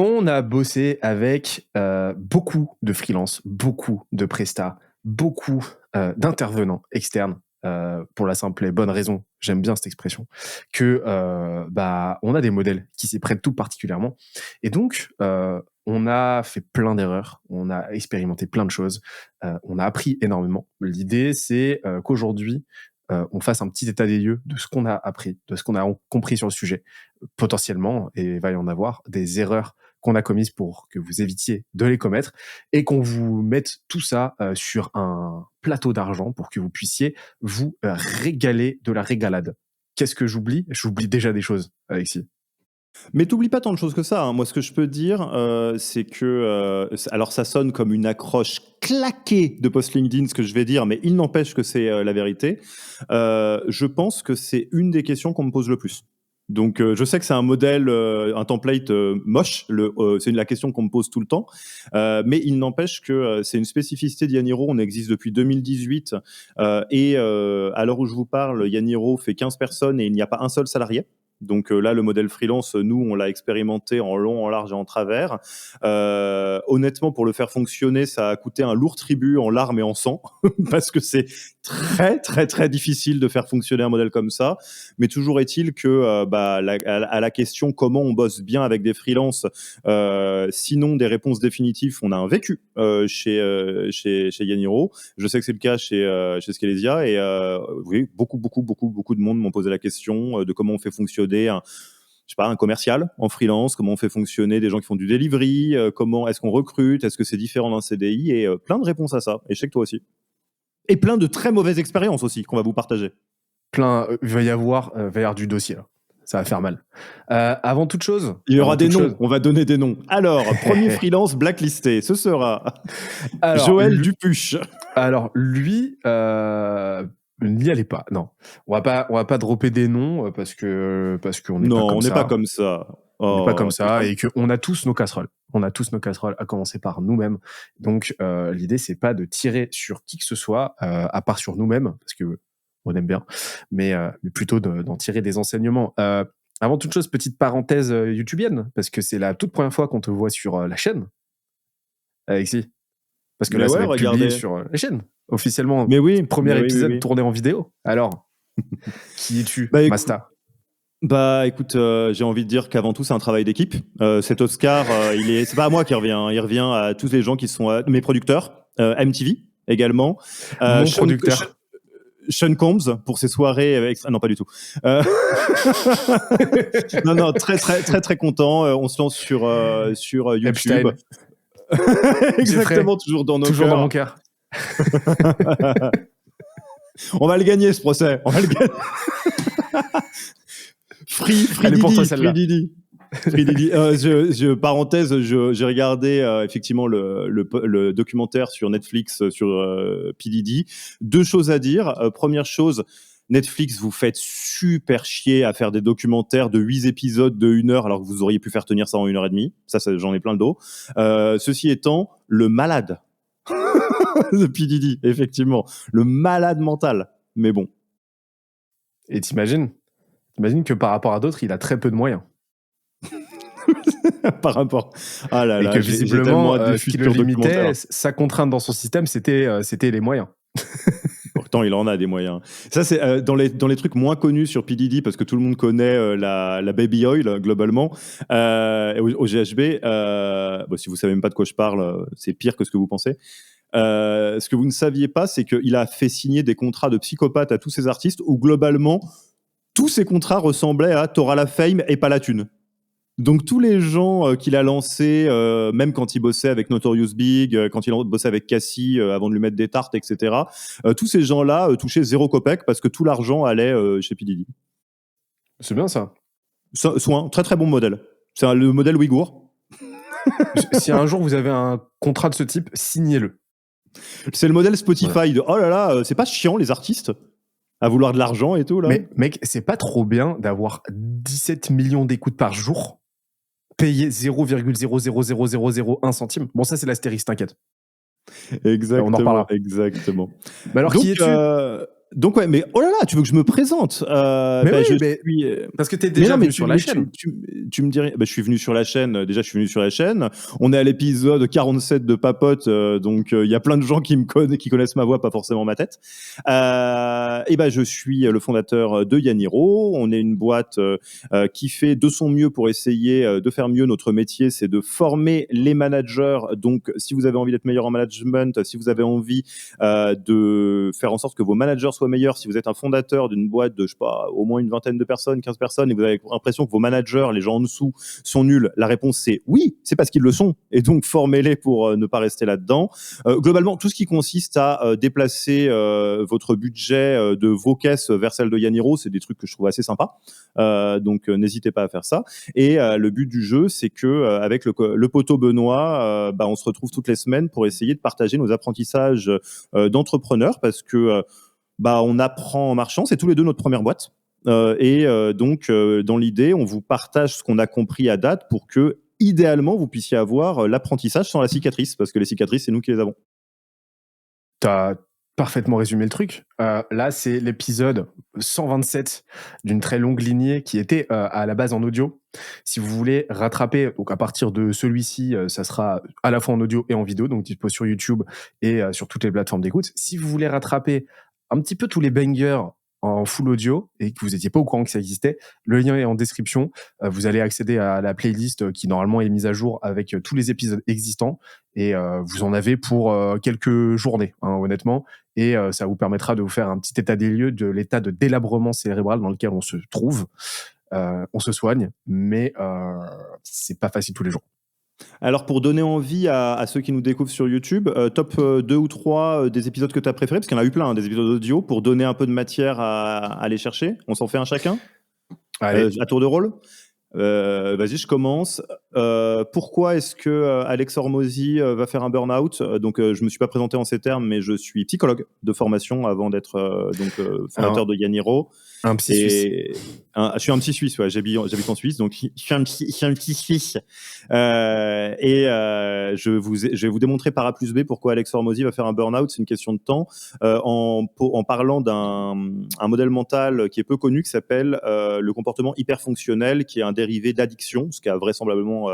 On a bossé avec beaucoup de freelance, beaucoup de prestats, beaucoup d'intervenants externes. Pour la simple et bonne raison, j'aime bien cette expression, que on a des modèles qui s'y prêtent tout particulièrement. Et donc, on a fait plein d'erreurs, on a expérimenté plein de choses, on a appris énormément. L'idée, c'est qu'aujourd'hui, on fasse un petit état des lieux de ce qu'on a appris, de ce qu'on a compris sur le sujet. Potentiellement, et il va y en avoir, des erreurs qu'on a commises pour que vous évitiez de les commettre et qu'on vous mette tout ça sur un plateau d'argent pour que vous puissiez vous régaler de la régalade. Qu'est-ce que j'oublie? J'oublie déjà des choses, Alexis. Mais t'oublies pas tant de choses que ça, hein. Moi, ce que je peux dire, c'est que... alors, ça sonne comme une accroche claquée de post LinkedIn, ce que je vais dire, mais il n'empêche que c'est la vérité. Je pense que c'est une des questions qu'on me pose le plus. Donc, je sais que c'est un modèle, un template moche. C'est la question qu'on me pose tout le temps. Mais il n'empêche que c'est une spécificité d'Yaniro. On existe depuis 2018. Et à l'heure où je vous parle, Yaniro fait 15 personnes et il n'y a pas un seul salarié. Donc là, le modèle freelance, nous, on l'a expérimenté en long, en large et en travers. Honnêtement, pour le faire fonctionner, ça a coûté un lourd tribut en larmes et en sang, parce que c'est très, très, très difficile de faire fonctionner un modèle comme ça. Mais toujours est-il que à la question comment on bosse bien avec des freelances, sinon des réponses définitives, on a un vécu chez Yaniro. Je sais que c'est le cas chez Scalesia. Et oui, beaucoup de monde m'ont posé la question de comment on fait fonctionner un commercial en freelance, comment on fait fonctionner des gens qui font du delivery, comment est-ce qu'on recrute, est-ce que c'est différent d'un CDI, et plein de réponses à ça. Et je sais que toi aussi. Et plein de très mauvaises expériences aussi qu'on va vous partager. Il va y avoir du dossier là. Ça va faire mal. Avant toute chose... Il y aura des noms, on va donner des noms. Alors, premier freelance blacklisté, ce sera Joël Dupuche. Alors, lui... n'y allez pas, non. On va pas dropper des noms parce qu'on n'est pas comme ça. Non, on n'est pas comme ça. On n'est pas comme ça et qu'on a tous nos casseroles. On a tous nos casseroles, à commencer par nous-mêmes. Donc, l'idée, c'est pas de tirer sur qui que ce soit, à part sur nous-mêmes, parce que on aime bien, mais plutôt d'en tirer des enseignements. Avant toute chose, petite parenthèse youtubienne, parce que c'est la toute première fois qu'on te voit sur la chaîne, Alexis. Parce que là, ça va être publié sur la chaîne, officiellement. Mais oui. Premier épisode tourné en vidéo. Alors, qui es-tu, Masta? Écoute, j'ai envie de dire qu'avant tout, c'est un travail d'équipe. Cet Oscar, c'est pas à moi qui revient, hein. Il revient à tous les gens qui sont mes producteurs, MTV également. Mon producteur. Sean Combs pour ses soirées avec... Ah non, pas du tout. Non, très, très, très, très content. On se lance sur YouTube. Exactement, toujours dans nos cœurs. Toujours dans mon cœur. On va le gagner, ce procès. On va le gagner. Free Didi. Parenthèse, j'ai regardé effectivement le documentaire sur Netflix sur P. Diddy. Deux choses à dire. Première chose, Netflix, vous faites super chier à faire des documentaires de 8 épisodes de 1 heure alors que vous auriez pu faire tenir ça en 1h30. Ça j'en ai plein le dos. Ceci étant, le malade de P. Diddy, effectivement. Le malade mental. Mais bon. Et t'imagines que par rapport à d'autres, il a très peu de moyens. Par rapport... Ah là là, et que visiblement, ce qui le limitait, sa contrainte dans son système, c'était les moyens. Pourtant, il en a des moyens. Ça, c'est dans les trucs moins connus sur P. Diddy, parce que tout le monde connaît la Baby Oil, globalement, au GHB. Si vous savez même pas de quoi je parle, c'est pire que ce que vous pensez. Ce que vous ne saviez pas, c'est qu'il a fait signer des contrats de psychopathe à tous ses artistes, où globalement, tous ces contrats ressemblaient à « t'auras la fame et pas la thune ». Donc tous les gens qu'il a lancés, même quand il bossait avec Notorious Big, quand il bossait avec Cassie avant de lui mettre des tartes, etc., tous ces gens-là touchaient 0 copec parce que tout l'argent allait chez P. Diddy. C'est bien ça. C'est un très très bon modèle. C'est le modèle ouïghour. Si un jour vous avez un contrat de ce type, signez-le. C'est le modèle Spotify de « oh là là, c'est pas chiant les artistes ?» à vouloir de l'argent et tout, là. Mais mec, c'est pas trop bien d'avoir 17 millions d'écoutes par jour payé 0,00001 centime. Bon, ça, c'est l'astérisque, t'inquiète. Exactement. On en reparlera. Exactement. Mais alors, qui es-tu Donc ouais, mais oh là là, tu veux que je me présente? Mais oui, Je mais suis. parce que t'es Mais déjà non, mais venu sur la chaîne. tu me dirais, je suis venu sur la chaîne. Déjà, je suis venu sur la chaîne. On est à l'épisode 47 de Papote, donc il y a plein de gens qui connaissent ma voix, pas forcément ma tête. Et je suis le fondateur de Yaniro. On est une boîte qui fait de son mieux pour essayer de faire mieux. Notre métier, c'est de former les managers. Donc, si vous avez envie d'être meilleur en management, si vous avez envie de faire en sorte que vos managers soient meilleurs, si vous êtes un fondateur d'une boîte de, je sais pas, au moins une vingtaine de personnes, 15 personnes, et vous avez l'impression que vos managers, les gens en dessous, sont nuls, la réponse c'est oui, c'est parce qu'ils le sont. Et donc, formez-les pour ne pas rester là-dedans. Globalement, tout ce qui consiste à déplacer votre budget de vos caisses vers celle de Yaniro, c'est des trucs que je trouve assez sympas. Donc, n'hésitez pas à faire ça. Et le but du jeu, c'est que avec le poteau Benoît, on se retrouve toutes les semaines pour essayer de partager nos apprentissages d'entrepreneurs, parce que on apprend en marchant. C'est tous les deux notre première boîte. Donc, dans l'idée, on vous partage ce qu'on a compris à date pour que, idéalement, vous puissiez avoir l'apprentissage sans la cicatrice, parce que les cicatrices, c'est nous qui les avons. T'as parfaitement résumé le truc. Là, c'est l'épisode 127 d'une très longue lignée qui était à la base en audio. Si vous voulez rattraper, donc à partir de celui-ci, ça sera à la fois en audio et en vidéo, donc dispo sur YouTube et sur toutes les plateformes d'écoute. Si vous voulez rattraper un petit peu tous les bangers en full audio et que vous n'étiez pas au courant que ça existait, le lien est en description. Vous allez accéder à la playlist qui normalement est mise à jour avec tous les épisodes existants et vous en avez pour quelques journées, hein, honnêtement, et ça vous permettra de vous faire un petit état des lieux de l'état de délabrement cérébral dans lequel on se trouve. On se soigne, mais c'est pas facile tous les jours. Alors, pour donner envie à ceux qui nous découvrent sur YouTube, top 2 ou 3 des épisodes que tu as préférés, parce qu'il y en a eu plein, hein, des épisodes audio, pour donner un peu de matière à aller chercher. On s'en fait un chacun à tour de rôle. Vas-y, je commence. Pourquoi est-ce que Alex Hormozy va faire un burn-out? Donc, je me suis pas présenté en ces termes, mais je suis psychologue de formation avant d'être fondateur de Yaniro. Un psy suisse. Je suis un psy suisse, ouais, j'habite en Suisse, donc je suis un psy suisse. Je vais vous démontrer par A plus B pourquoi Alex Hormozy va faire un burn-out. C'est une question de temps. En parlant d'un modèle mental qui est peu connu, qui s'appelle le comportement hyperfonctionnel, qui est un dérivé d'addiction, ce qu'a vraisemblablement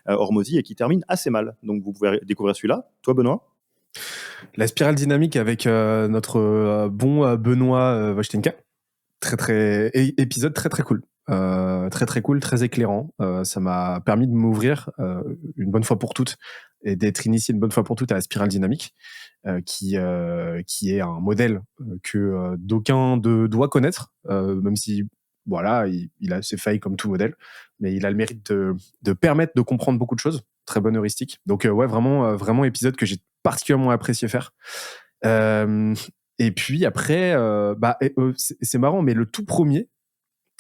Hormozy, et qui termine assez mal. Donc, vous pouvez découvrir celui-là. Toi, Benoît? La spirale dynamique avec notre bon Benoît Wojtenka. Épisode très très cool. Très cool, très éclairant. Ça m'a permis de m'ouvrir une bonne fois pour toutes et d'être initié une bonne fois pour toutes à la spirale dynamique, qui est un modèle que d'aucuns doit connaître, même si voilà, il a ses failles comme tout modèle, mais il a le mérite de permettre de comprendre beaucoup de choses. Très bonne heuristique. Donc ouais, vraiment épisode que j'ai particulièrement apprécié faire. Et puis après, c'est marrant, mais le tout premier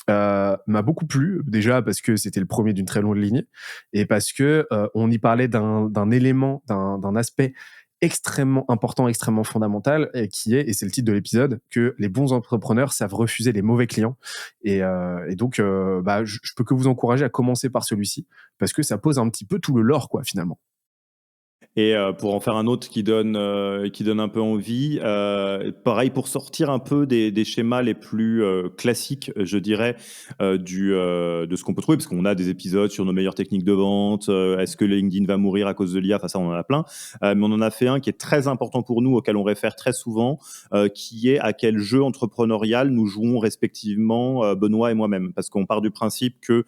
m'a beaucoup plu, déjà parce que c'était le premier d'une très longue lignée, et parce que on y parlait d'un élément, d'un aspect extrêmement important, extrêmement fondamental, et c'est le titre de l'épisode, que les bons entrepreneurs savent refuser les mauvais clients. Et donc, je peux que vous encourager à commencer par celui-ci, parce que ça pose un petit peu tout le lore, quoi, finalement. Et pour en faire un autre qui donne un peu envie, pareil, pour sortir un peu des schémas les plus classiques, je dirais, de ce qu'on peut trouver, parce qu'on a des épisodes sur nos meilleures techniques de vente, est-ce que LinkedIn va mourir à cause de l'IA, enfin ça on en a plein, mais on en a fait un qui est très important pour nous, auquel on réfère très souvent, qui est à quel jeu entrepreneurial nous jouons respectivement, Benoît et moi-même, parce qu'on part du principe que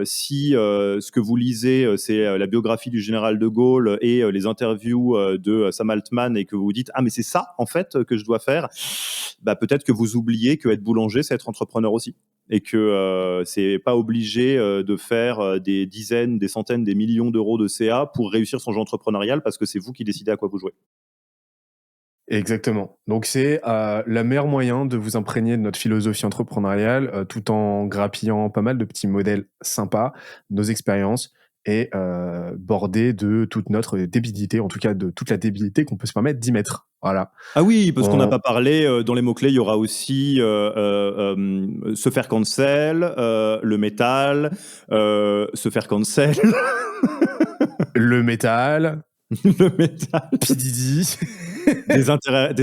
si ce que vous lisez, c'est la biographie du général de Gaulle et les interviews de Sam Altman, et que vous vous dites « Ah, mais c'est ça, en fait, que je dois faire », peut-être que vous oubliez que être boulanger, c'est être entrepreneur aussi. Et que c'est pas obligé de faire des dizaines, des centaines, des millions d'euros de CA pour réussir son jeu entrepreneurial, parce que c'est vous qui décidez à quoi vous jouez. Exactement. Donc c'est le meilleur moyen de vous imprégner de notre philosophie entrepreneuriale, tout en grappillant pas mal de petits modèles sympas, nos expériences, et bordé de toute notre débilité, en tout cas de toute la débilité qu'on peut se permettre d'y mettre. Voilà. Ah oui, parce qu'on n'a pas parlé, dans les mots-clés, il y aura aussi se faire cancel, le métal, se faire cancel. Le métal. Le métal. P. Diddy. des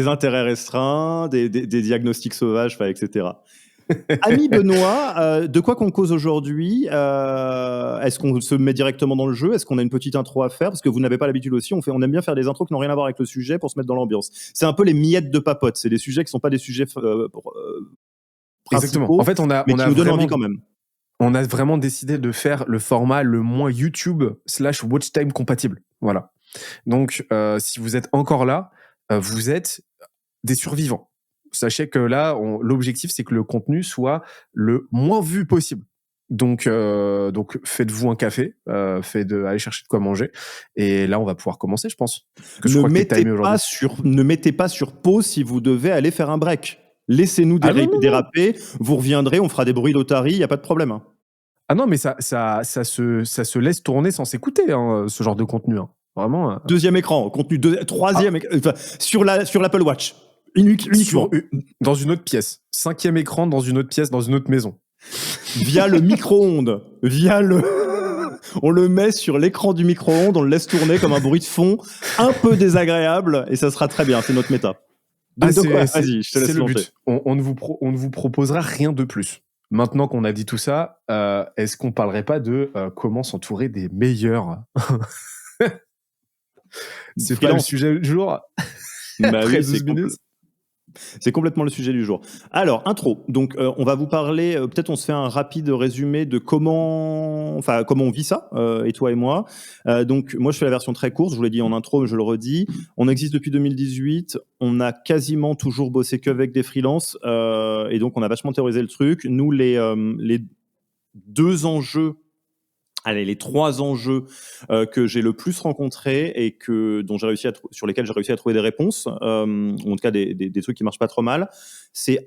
intérêts restreints, des diagnostics sauvages, etc. Ami Benoît, de quoi qu'on cause aujourd'hui? Est-ce qu'on se met directement dans le jeu? Est-ce qu'on a une petite intro à faire? Parce que vous n'avez pas l'habitude aussi, on aime bien faire des intros qui n'ont rien à voir avec le sujet pour se mettre dans l'ambiance. C'est un peu les miettes de papote, c'est des sujets qui ne sont pas des sujets Exactement. En principaux, fait, mais qui nous donnent envie quand même. On a vraiment décidé de faire le format le moins YouTube/Watch Time compatible. Voilà. Donc, si vous êtes encore là, vous êtes des survivants. Sachez que là, l'objectif, c'est que le contenu soit le moins vu possible. Donc faites-vous un café, allez chercher de quoi manger. Et là, on va pouvoir commencer, je pense. Parce que je crois que t'es timé aujourd'hui. Ne mettez pas sur pause si vous devez aller faire un break. Laissez-nous déraper, vous reviendrez, on fera des bruits d'otarie, il n'y a pas de problème. Hein. Ah non, mais ça se laisse tourner sans s'écouter, hein, ce genre de contenu. Hein. Vraiment. Deuxième écran, contenu troisième écran, sur l'Apple Watch. Uniquement. Dans une autre pièce. 5e écran dans une autre pièce, dans une autre maison. Via le micro-ondes. On le met sur l'écran du micro-ondes, on le laisse tourner comme un bruit de fond un peu désagréable et ça sera très bien, c'est notre méta. Donc, vas-y, je te laisse le but. On ne vous proposera rien de plus. Maintenant qu'on a dit tout ça, est-ce qu'on parlerait pas de comment s'entourer des meilleurs? C'est pas le sujet du jour. Bah oui, c'est complètement le sujet du jour. Alors, intro. Donc, on va vous parler, peut-être on se fait un rapide résumé de comment on vit ça, et toi et moi. Donc, moi, je fais la version très courte, je vous l'ai dit en intro, mais je le redis. On existe depuis 2018, on a quasiment toujours bossé qu'avec des freelances, et donc on a vachement théorisé le truc. Nous, les les 3 enjeux que j'ai le plus rencontrés et sur lesquels j'ai réussi à trouver des réponses, ou en tout cas des trucs qui marchent pas trop mal, c'est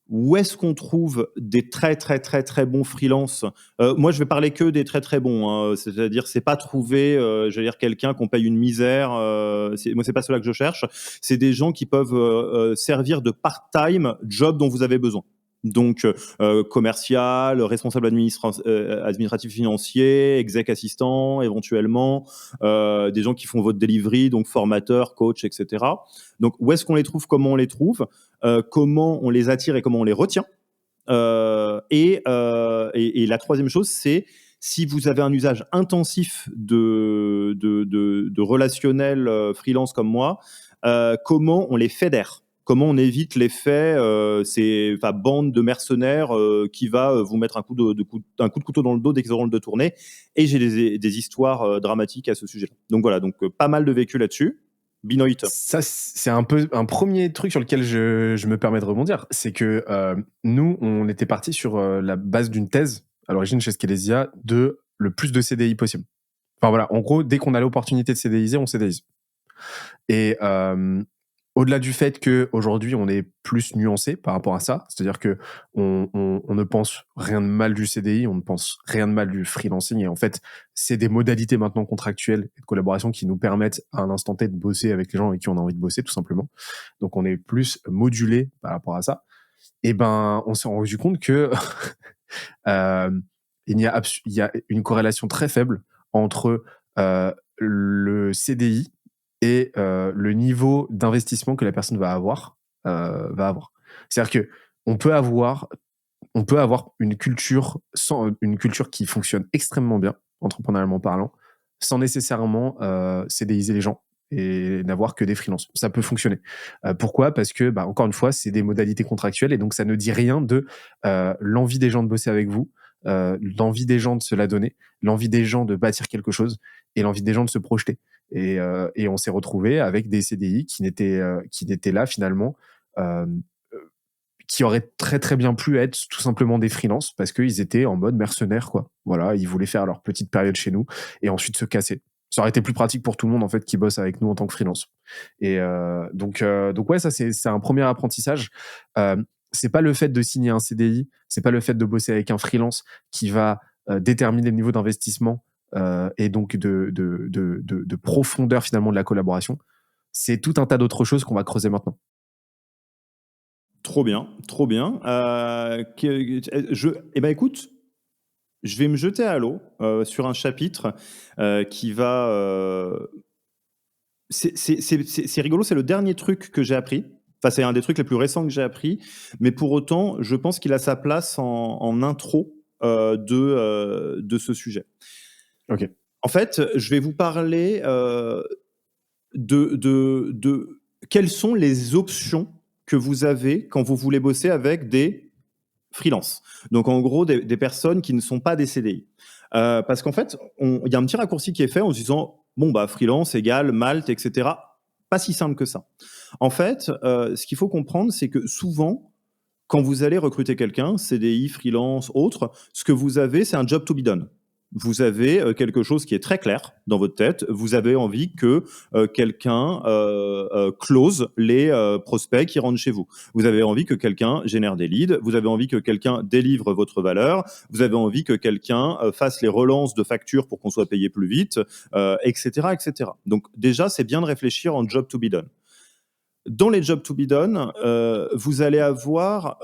où est-ce qu'on trouve des très très très très bons freelances. Moi, je vais parler que des très très bons, hein, c'est-à-dire c'est pas trouver, quelqu'un qu'on paye une misère. Moi, c'est pas cela que je cherche. C'est des gens qui peuvent servir de part-time job dont vous avez besoin. Donc, commercial, responsable administratif financier, exec assistant, éventuellement, des gens qui font votre delivery, donc formateur, coach, etc. Donc, où est-ce qu'on les trouve, comment on les trouve, comment on les attire et comment on les retient. Et la troisième chose, c'est si vous avez un usage intensif de relationnel freelance comme moi, comment on les fédère. Comment on évite l'effet bande de mercenaires qui va vous mettre un coup de couteau dans le dos dès qu'ils auront le dos tourné. Et j'ai des histoires dramatiques à ce sujet-là. Donc voilà, pas mal de vécu là-dessus. Binoït. Ça, c'est un peu un premier truc sur lequel je me permets de rebondir. C'est que nous, on était parti sur la base d'une thèse, à l'origine chez Scalesia, de le plus de CDI possible. Enfin voilà, en gros, dès qu'on a l'opportunité de CDIser, on CDIse. Et au-delà du fait qu'aujourd'hui, on est plus nuancé par rapport à ça, c'est-à-dire que on ne pense rien de mal du CDI, on ne pense rien de mal du freelancing, et en fait, c'est des modalités maintenant contractuelles et de collaboration qui nous permettent à un instant T de bosser avec les gens avec qui on a envie de bosser, tout simplement. Donc, on est plus modulé par rapport à ça. Et ben, on s'est rendu compte que il y a une corrélation très faible entre le CDI et le niveau d'investissement que la personne va avoir. C'est-à-dire que on peut avoir une culture qui fonctionne extrêmement bien, entrepreneurialement parlant, sans nécessairement CDIser les gens et n'avoir que des freelances. Ça peut fonctionner. Pourquoi ? Parce que, encore une fois, c'est des modalités contractuelles et donc ça ne dit rien de l'envie des gens de bosser avec vous, l'envie des gens de se la donner, l'envie des gens de bâtir quelque chose et l'envie des gens de se projeter. Et on s'est retrouvé avec des CDI qui n'étaient là finalement, qui auraient très très bien pu être tout simplement des freelances parce qu'ils étaient en mode mercenaire, quoi. Voilà, ils voulaient faire leur petite période chez nous et ensuite se casser. Ça aurait été plus pratique pour tout le monde en fait qui bosse avec nous en tant que freelance. Et donc ouais, ça c'est un premier apprentissage. C'est pas le fait de signer un CDI, c'est pas le fait de bosser avec un freelance qui va déterminer le niveau d'investissement et donc de profondeur finalement de la collaboration. C'est tout un tas d'autres choses qu'on va creuser maintenant. Trop bien, trop bien. Écoute, je vais me jeter à l'eau sur un chapitre qui va C'est rigolo, c'est le dernier truc que j'ai appris. Enfin, c'est un des trucs les plus récents que j'ai appris, mais pour autant, je pense qu'il a sa place en intro de ce sujet. Ok. En fait, je vais vous parler de quelles sont les options que vous avez quand vous voulez bosser avec des freelances. Donc, en gros, des personnes qui ne sont pas des CDI. Parce qu'en fait, il y a un petit raccourci qui est fait en se disant, bon, bah, freelance égale Malte, etc. Pas si simple que ça. En fait, ce qu'il faut comprendre, c'est que souvent, quand vous allez recruter quelqu'un, CDI, freelance, autre, ce que vous avez, c'est un job to be done. Vous avez quelque chose qui est très clair dans votre tête. Vous avez envie que quelqu'un close les prospects qui rentrent chez vous. Vous avez envie que quelqu'un génère des leads. Vous avez envie que quelqu'un délivre votre valeur. Vous avez envie que quelqu'un fasse les relances de factures pour qu'on soit payé plus vite, etc., etc. Donc déjà, c'est bien de réfléchir en job to be done. Dans les jobs to be done, vous allez avoir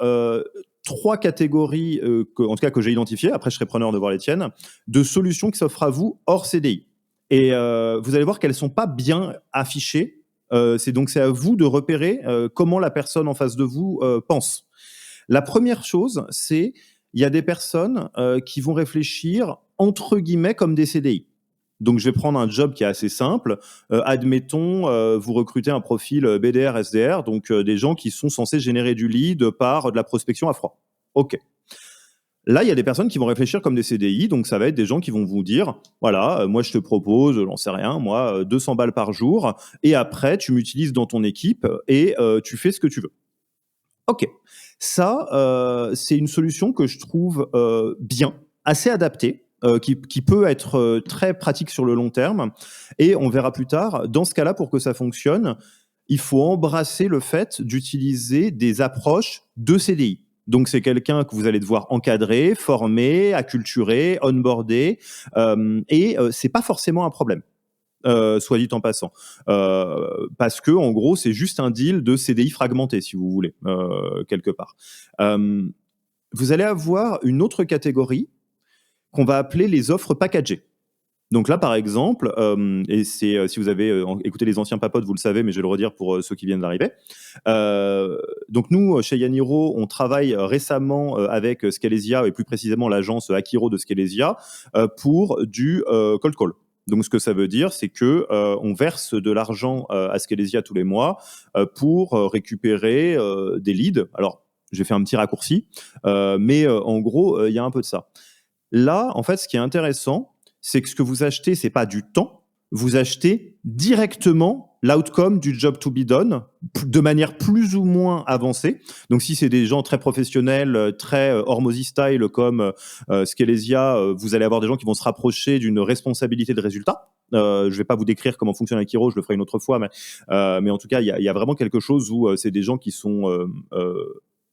trois catégories, en tout cas que j'ai identifiées, après je serai preneur de voir les tiennes, de solutions qui s'offrent à vous hors CDI. Et vous allez voir qu'elles ne sont pas bien affichées. C'est à vous de repérer comment la personne en face de vous pense. La première chose, c'est il y a des personnes qui vont réfléchir entre guillemets comme des CDI. Donc, je vais prendre un job qui est assez simple. Admettons, vous recrutez un profil BDR, SDR, donc des gens qui sont censés générer du lead par de la prospection à froid. OK. Là, il y a des personnes qui vont réfléchir comme des CDI, donc ça va être des gens qui vont vous dire, voilà, moi je te propose, j'en sais rien, moi 200 balles par jour, et après tu m'utilises dans ton équipe et tu fais ce que tu veux. OK. Ça, c'est une solution que je trouve bien, assez adaptée, qui peut être très pratique sur le long terme. Et on verra plus tard, dans ce cas-là, pour que ça fonctionne, il faut embrasser le fait d'utiliser des approches de CDI. Donc, c'est quelqu'un que vous allez devoir encadrer, former, acculturer, onboarder, et c'est pas forcément un problème. Soit dit en passant. Parce que, en gros, c'est juste un deal de CDI fragmenté, si vous voulez, quelque part. Vous allez avoir une autre catégorie qu'on va appeler les offres packagées. Donc là, par exemple, et c'est si vous avez écouté les anciens papotes, vous le savez, mais je vais le redire pour ceux qui viennent d'arriver. Donc nous, chez Yaniro, on travaille récemment avec Scalesia, et plus précisément l'agence Akiro de Scalesia, pour du cold call. Donc, ce que ça veut dire, c'est que on verse de l'argent à Scalesia tous les mois pour récupérer des leads. Alors, j'ai fait un petit raccourci, mais en gros, il y a un peu de ça. Là, en fait, ce qui est intéressant, c'est que ce que vous achetez, c'est pas du temps. Vous achetez directement l'outcome du job to be done de manière plus ou moins avancée. Donc, si c'est des gens très professionnels, très Hormozy style comme Scalesia, vous allez avoir des gens qui vont se rapprocher d'une responsabilité de résultat. Je vais pas vous décrire comment fonctionne Akiro, je le ferai une autre fois, mais en tout cas, il y a vraiment quelque chose où c'est des gens qui sont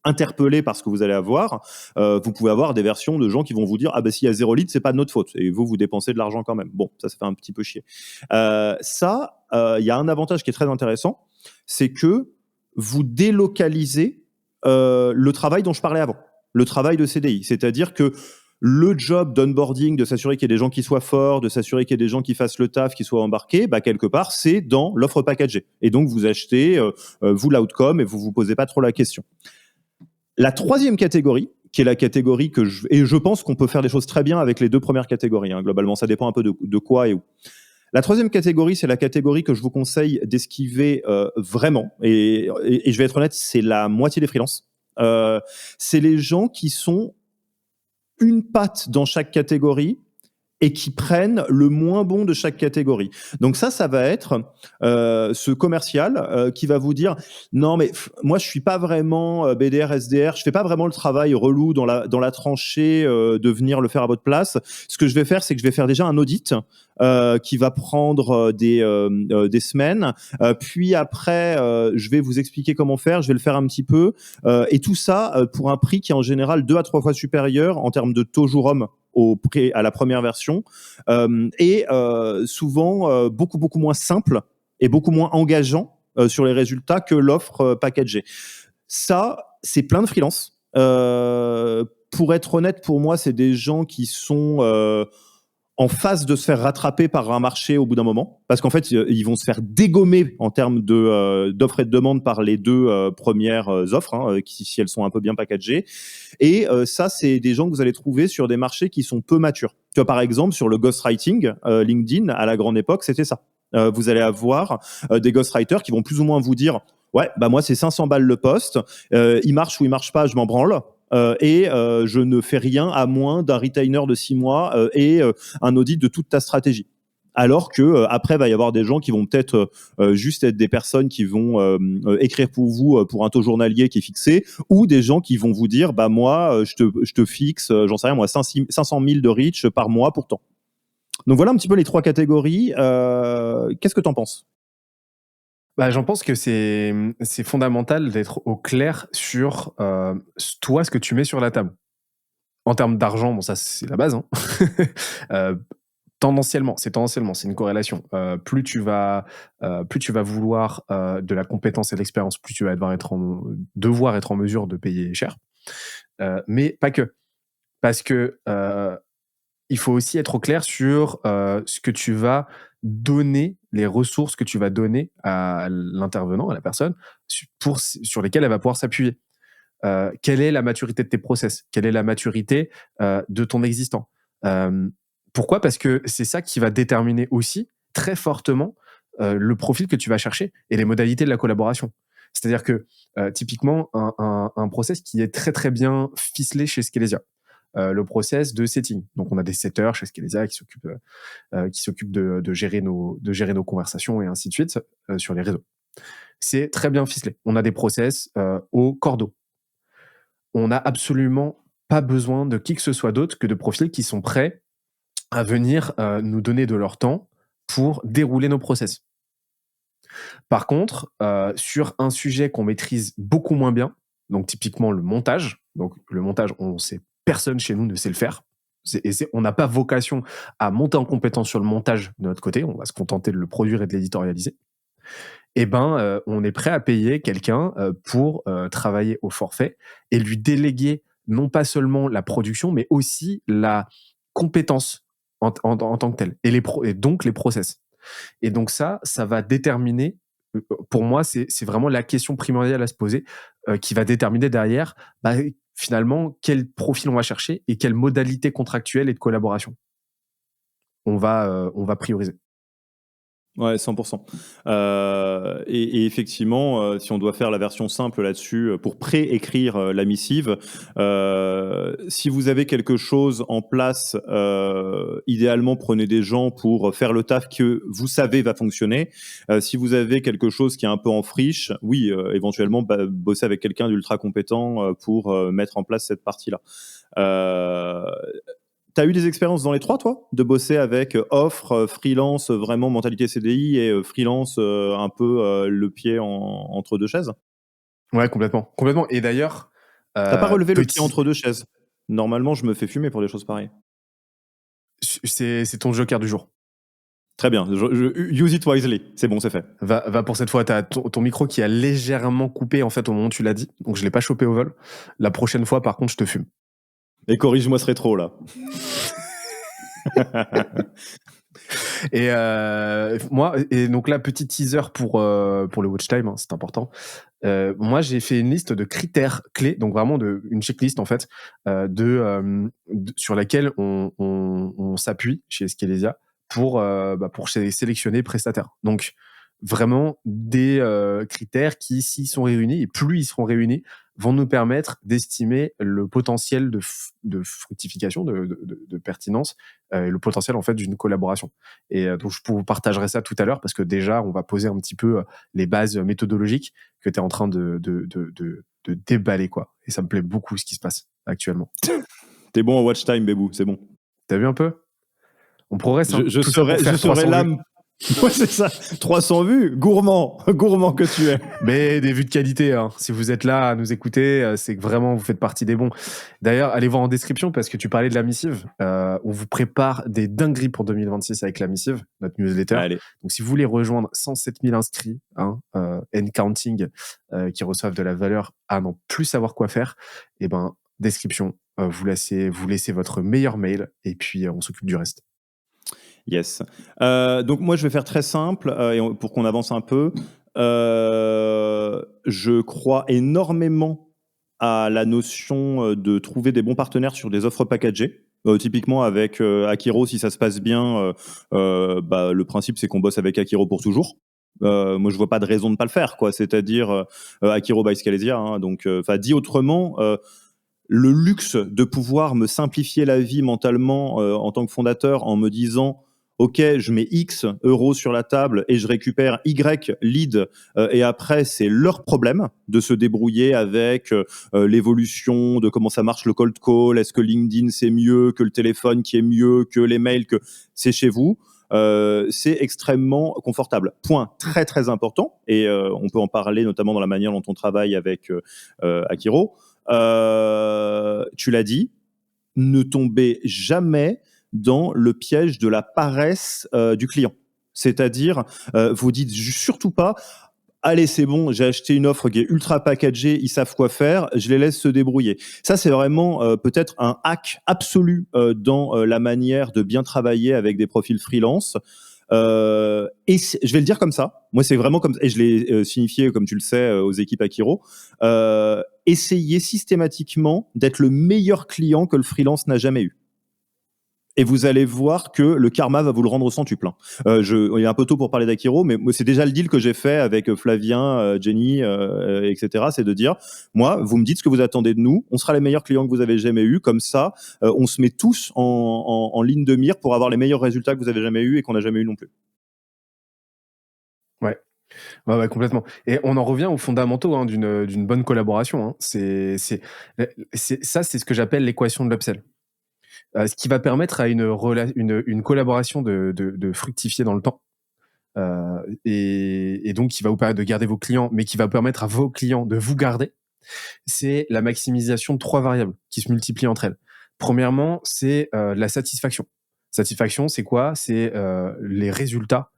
interpellés par ce que vous allez avoir. Vous pouvez avoir des versions de gens qui vont vous dire, ah ben s'il y a 0 lead, c'est pas de notre faute, et vous dépensez de l'argent quand même. Bon, ça fait un petit peu chier. Il y a un avantage qui est très intéressant, c'est que vous délocalisez le travail dont je parlais avant, le travail de CDI. C'est-à-dire que le job d'onboarding, de s'assurer qu'il y ait des gens qui soient forts, de s'assurer qu'il y ait des gens qui fassent le taf, qui soient embarqués, bah, quelque part, c'est dans l'offre packagée. Et donc, vous achetez, vous, l'outcome, et vous vous posez pas trop la question. La troisième catégorie, qui est la catégorie et je pense qu'on peut faire des choses très bien avec les deux premières catégories, hein, globalement, ça dépend un peu de quoi et où. La troisième catégorie, c'est la catégorie que je vous conseille d'esquiver vraiment, et je vais être honnête, c'est la moitié des freelances. C'est les gens qui sont une patte dans chaque catégorie et qui prennent le moins bon de chaque catégorie. Donc ça va être ce commercial qui va vous dire non mais moi je suis pas vraiment BDR SDR, je fais pas vraiment le travail relou dans la tranchée de venir le faire à votre place. Ce que je vais faire, c'est que je vais faire déjà un audit qui va prendre des semaines, puis après je vais vous expliquer comment faire, je vais le faire un petit peu, et tout ça pour un prix qui est en général 2 à 3 fois supérieur en termes de taux jour homme à la première version, et souvent beaucoup moins simple et beaucoup moins engageant sur les résultats que l'offre packagée. Ça, c'est plein de freelance. Pour être honnête, pour moi, c'est des gens qui sont en phase de se faire rattraper par un marché au bout d'un moment, parce qu'en fait, ils vont se faire dégommer en termes d'offres et de demandes par les deux premières offres, si elles sont un peu bien packagées. Et ça, c'est des gens que vous allez trouver sur des marchés qui sont peu matures. Tu vois, par exemple, sur le ghostwriting, LinkedIn, à la grande époque, c'était ça. Vous allez avoir des ghostwriters qui vont plus ou moins vous dire « Ouais, bah moi, c'est 500 balles le poste. Il marche ou il marche pas, je m'en branle. » Je ne fais rien à moins d'un retainer de 6 mois et un audit de toute ta stratégie. Alors que après, va y avoir des gens qui vont peut-être juste être des personnes qui vont écrire pour vous pour un taux journalier qui est fixé, ou des gens qui vont vous dire, bah moi, je te fixe, j'en sais rien moi, 500 000 de reach par mois pour tant. Donc voilà un petit peu les 3 catégories. Qu'est-ce que tu en penses? Bah, j'en pense que c'est fondamental d'être au clair sur toi, ce que tu mets sur la table. En termes d'argent, bon, ça, c'est la base. Hein. Euh, tendanciellement, c'est une corrélation. Plus tu vas vouloir de la compétence et de l'expérience, plus tu vas devoir être en mesure de payer cher. Mais pas que. Parce que il faut aussi être au clair sur ce que tu vas donner, les ressources que tu vas donner à l'intervenant, à la personne, sur lesquelles elle va pouvoir s'appuyer. Quelle est la maturité de tes process? Quelle est la maturité de ton existant? Pourquoi? Parce que c'est ça qui va déterminer aussi très fortement le profil que tu vas chercher et les modalités de la collaboration. C'est-à-dire que typiquement, un process qui est très très bien ficelé chez Scalesia, le process de setting. Donc on a des setters chez Scalesia qui s'occupent de gérer nos conversations et ainsi de suite sur les réseaux. C'est très bien ficelé. On a des process au cordeau. On n'a absolument pas besoin de qui que ce soit d'autre que de profils qui sont prêts à venir nous donner de leur temps pour dérouler nos process. Par contre, sur un sujet qu'on maîtrise beaucoup moins bien, donc typiquement le montage, personne chez nous ne sait le faire. On n'a pas vocation à monter en compétence sur le montage de notre côté, on va se contenter de le produire et de l'éditorialiser. On est prêt à payer quelqu'un pour travailler au forfait et lui déléguer non pas seulement la production, mais aussi la compétence en tant que telle, et donc les process. Et donc ça va déterminer, pour moi, c'est vraiment la question primordiale à se poser, qui va déterminer derrière, finalement, quel profil on va chercher et quelle modalité contractuelle et de collaboration on va prioriser. Ouais, 100%. Et effectivement, si on doit faire la version simple là-dessus, pour pré-écrire la missive, si vous avez quelque chose en place, idéalement, prenez des gens pour faire le taf que vous savez va fonctionner. Si vous avez quelque chose qui est un peu en friche, oui, éventuellement, bosser avec quelqu'un d'ultra compétent pour mettre en place cette partie-là. T'as eu des expériences dans les 3, toi? De bosser avec offre, freelance, vraiment mentalité CDI et freelance, un peu le pied entre deux chaises? Ouais, complètement. Complètement. Et d'ailleurs, T'as pas relevé le pied petit, entre deux chaises? Normalement, je me fais fumer pour des choses pareilles. c'est ton joker du jour. Très bien, use it wisely. C'est bon, c'est fait. Va pour cette fois. T'as ton micro qui a légèrement coupé en fait au moment où tu l'as dit, donc je l'ai pas chopé au vol. La prochaine fois, par contre, je te fume. Et corrige-moi ce rétro, là. Et donc là, petit teaser pour le watch time, hein, c'est important. Moi, j'ai fait une liste de critères clés, donc vraiment une checklist en fait, sur laquelle on s'appuie chez Scalesia pour sélectionner prestataires. Donc vraiment des critères qui, s'ils sont réunis, et plus ils seront réunis, vont nous permettre d'estimer le potentiel de fructification, de pertinence, et le potentiel en fait d'une collaboration. Et donc je vous partagerai ça tout à l'heure parce que déjà on va poser un petit peu les bases méthodologiques que tu es en train de déballer, quoi. Et ça me plaît beaucoup ce qui se passe actuellement. T'es bon en watch time, Bébou, c'est bon. T'as vu un peu? On progresse, hein. Je Tout ça pour faire serai 300 vues. l'âme. Ouais, c'est ça. 300 vues, gourmand, gourmand que tu es. Mais des vues de qualité, hein. Si vous êtes là à nous écouter, c'est que vraiment vous faites partie des bons. D'ailleurs, allez voir en description parce que tu parlais de la missive. On vous prépare des dingueries pour 2026 avec la missive, notre newsletter. Allez. Donc si vous voulez rejoindre 107 000 inscrits, and counting, qui reçoivent de la valeur à n'en plus savoir quoi faire, description, vous laissez votre meilleur mail et puis on s'occupe du reste. Yes. Donc moi, je vais faire très simple pour qu'on avance un peu. Je crois énormément à la notion de trouver des bons partenaires sur des offres packagées. Typiquement avec Akiro, si ça se passe bien, le principe c'est qu'on bosse avec Akiro pour toujours. Moi, je vois pas de raison de pas le faire, quoi. C'est-à-dire Akiro by Scalesia. Hein, donc, dit autrement, le luxe de pouvoir me simplifier la vie mentalement en tant que fondateur en me disant OK, je mets X euros sur la table et je récupère Y lead et après, c'est leur problème de se débrouiller avec l'évolution de comment ça marche le cold call. Est-ce que LinkedIn, c'est mieux que le téléphone qui est mieux que les mails que c'est chez vous? C'est extrêmement confortable. Point très, très important et on peut en parler notamment dans la manière dont on travaille avec Akiro. Tu l'as dit, ne tombez jamais dans le piège de la paresse du client. C'est-à-dire, vous dites surtout pas, allez, c'est bon, j'ai acheté une offre qui est ultra packagée, ils savent quoi faire, je les laisse se débrouiller. Ça, c'est vraiment peut-être un hack absolu dans la manière de bien travailler avec des profils freelance. Et je vais le dire comme ça. Moi, c'est vraiment comme ça. Et je l'ai signifié, comme tu le sais, aux équipes Akiro. Essayez systématiquement d'être le meilleur client que le freelance n'a jamais eu. Et vous allez voir que le karma va vous le rendre au centuple. Il est un peu tôt pour parler d'Akiro, mais c'est déjà le deal que j'ai fait avec Flavien, Jenny, etc. C'est de dire, moi, vous me dites ce que vous attendez de nous, on sera les meilleurs clients que vous avez jamais eu. Comme ça, on se met tous en ligne de mire pour avoir les meilleurs résultats que vous avez jamais eu et qu'on n'a jamais eu non plus. Ouais, complètement. Et on en revient aux fondamentaux hein, d'une bonne collaboration. Hein. C'est ce que j'appelle l'équation de l'upsell. Ce qui va permettre à une collaboration de fructifier dans le temps. Et donc, qui va vous permettre de garder vos clients, mais qui va permettre à vos clients de vous garder. C'est la maximisation de 3 variables qui se multiplient entre elles. Premièrement, c'est la satisfaction. Satisfaction, c'est quoi? C'est les résultats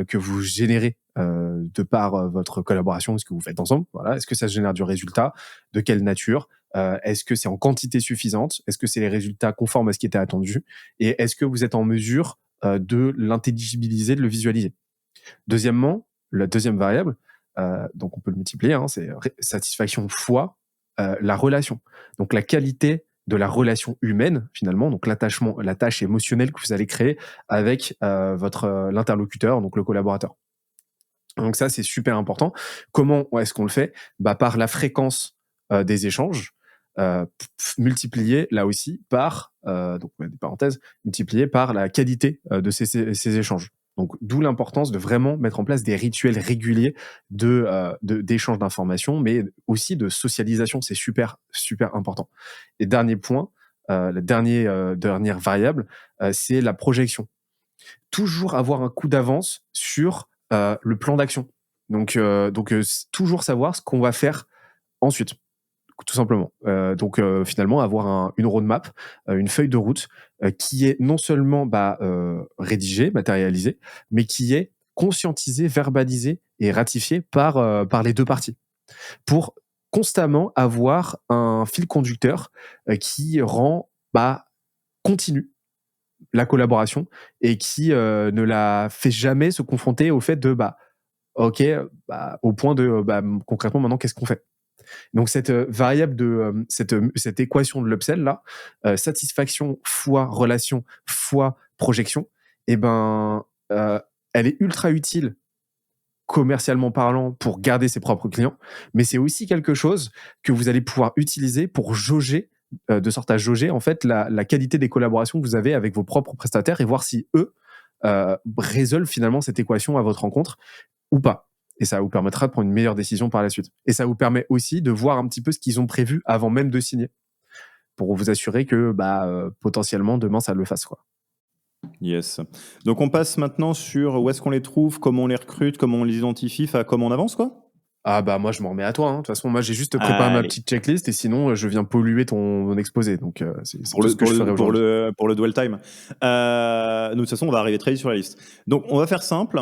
que vous générez de par votre collaboration, ce que vous faites ensemble. Voilà. Est-ce que ça génère du résultat? De quelle nature? Est-ce que c'est en quantité suffisante? Est-ce que c'est les résultats conformes à ce qui était attendu? Et est-ce que vous êtes en mesure de l'intelligibiliser, de le visualiser? Deuxièmement, la deuxième variable, donc on peut le multiplier, hein, c'est satisfaction fois la relation. Donc la qualité de la relation humaine finalement, donc l'attachement, la tâche émotionnelle que vous allez créer avec l'interlocuteur, donc le collaborateur. Donc ça, c'est super important. Comment est-ce qu'on le fait? Par la fréquence des échanges, multiplié là aussi par, donc des parenthèses, multiplié par la qualité de ces échanges. Donc d'où l'importance de vraiment mettre en place des rituels réguliers d'échange d'informations, mais aussi de socialisation. C'est super, super important. Et dernier point, la dernière variable, c'est la projection. Toujours avoir un coup d'avance sur le plan d'action. Donc toujours savoir ce qu'on va faire ensuite, tout simplement. Finalement, avoir une roadmap, une feuille de route qui est non seulement rédigée, matérialisée, mais qui est conscientisée, verbalisée et ratifiée par les deux parties, pour constamment avoir un fil conducteur qui rend continue la collaboration et qui ne la fait jamais se confronter au fait de ok, au point de concrètement maintenant qu'est-ce qu'on fait. Donc cette variable de cette équation de l'upsell là, satisfaction fois relation fois projection, elle est ultra utile commercialement parlant pour garder ses propres clients, mais c'est aussi quelque chose que vous allez pouvoir utiliser pour jauger, de sorte à jauger en fait la qualité des collaborations que vous avez avec vos propres prestataires et voir si eux résolvent finalement cette équation à votre rencontre ou pas. Et ça vous permettra de prendre une meilleure décision par la suite. Et ça vous permet aussi de voir un petit peu ce qu'ils ont prévu avant même de signer, pour vous assurer que potentiellement demain ça le fasse, quoi. Yes. Donc on passe maintenant sur où est-ce qu'on les trouve, comment on les recrute, comment on les identifie, comment on avance, quoi? Ah moi je m'en remets à toi. De toute façon, moi j'ai juste préparé ma petite checklist et sinon je viens polluer ton exposé. Donc c'est tout ce que je ferai aujourd'hui. Pour le dwell time. Nous, de toute façon, on va arriver très vite sur la liste. Donc on va faire simple.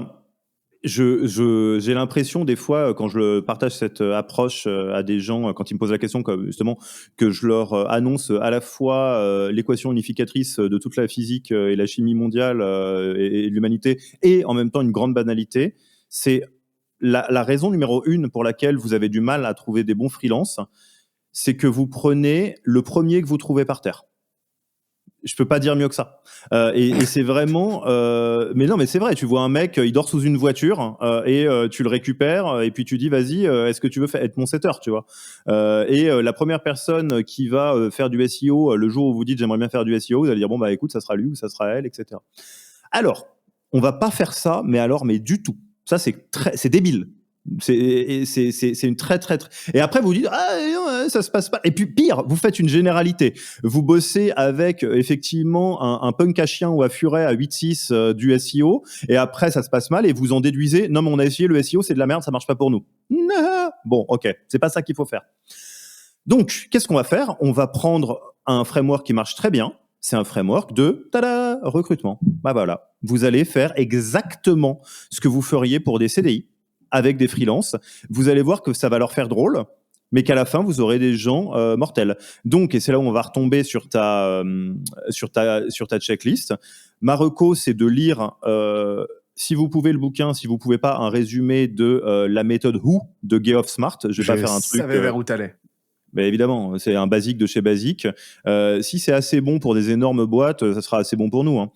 J'ai l'impression des fois quand je partage cette approche à des gens quand ils me posent la question comme justement que je leur annonce à la fois l'équation unificatrice de toute la physique et la chimie mondiale et l'humanité et en même temps une grande banalité. C'est la raison numéro 1 pour laquelle vous avez du mal à trouver des bons freelances, c'est que vous prenez le premier que vous trouvez par terre. Je peux pas dire mieux que ça. Et c'est vraiment. Mais non, mais c'est vrai. Tu vois un mec, il dort sous une voiture et tu le récupères et puis tu dis vas-y, est-ce que tu veux être mon setter, tu vois. La première personne qui va faire du SEO le jour où vous dites j'aimerais bien faire du SEO, vous allez dire bon bah écoute, ça sera lui ou ça sera elle, etc. Alors, on va pas faire ça, mais du tout. Ça c'est débile. C'est une très. Et après vous dites ah non, ça se passe pas. Et puis pire, vous faites une généralité. Vous bossez avec effectivement un punk à chien ou à furet à 8-6 du SEO et après ça se passe mal et vous en déduisez non mais on a essayé le SEO c'est de la merde, ça marche pas pour nous. Bon ok, c'est pas ça qu'il faut faire. Donc qu'est-ce qu'on va faire? On va prendre un framework qui marche très bien. C'est un framework de recrutement. Bah voilà, vous allez faire exactement ce que vous feriez pour des CDI avec des freelances. Vous allez voir que ça va leur faire drôle, mais qu'à la fin vous aurez des gens mortels. Donc, et c'est là où on va retomber sur ta checklist. Ma reco, c'est de lire. Si vous pouvez le bouquin, si vous pouvez pas, un résumé de la méthode Who de Geoff Smart. Je vais pas faire un truc. Je savais vers où t'allais. Mais évidemment, c'est un basique de chez basique. Si c'est assez bon pour des énormes boîtes, ça sera assez bon pour nous. Hein.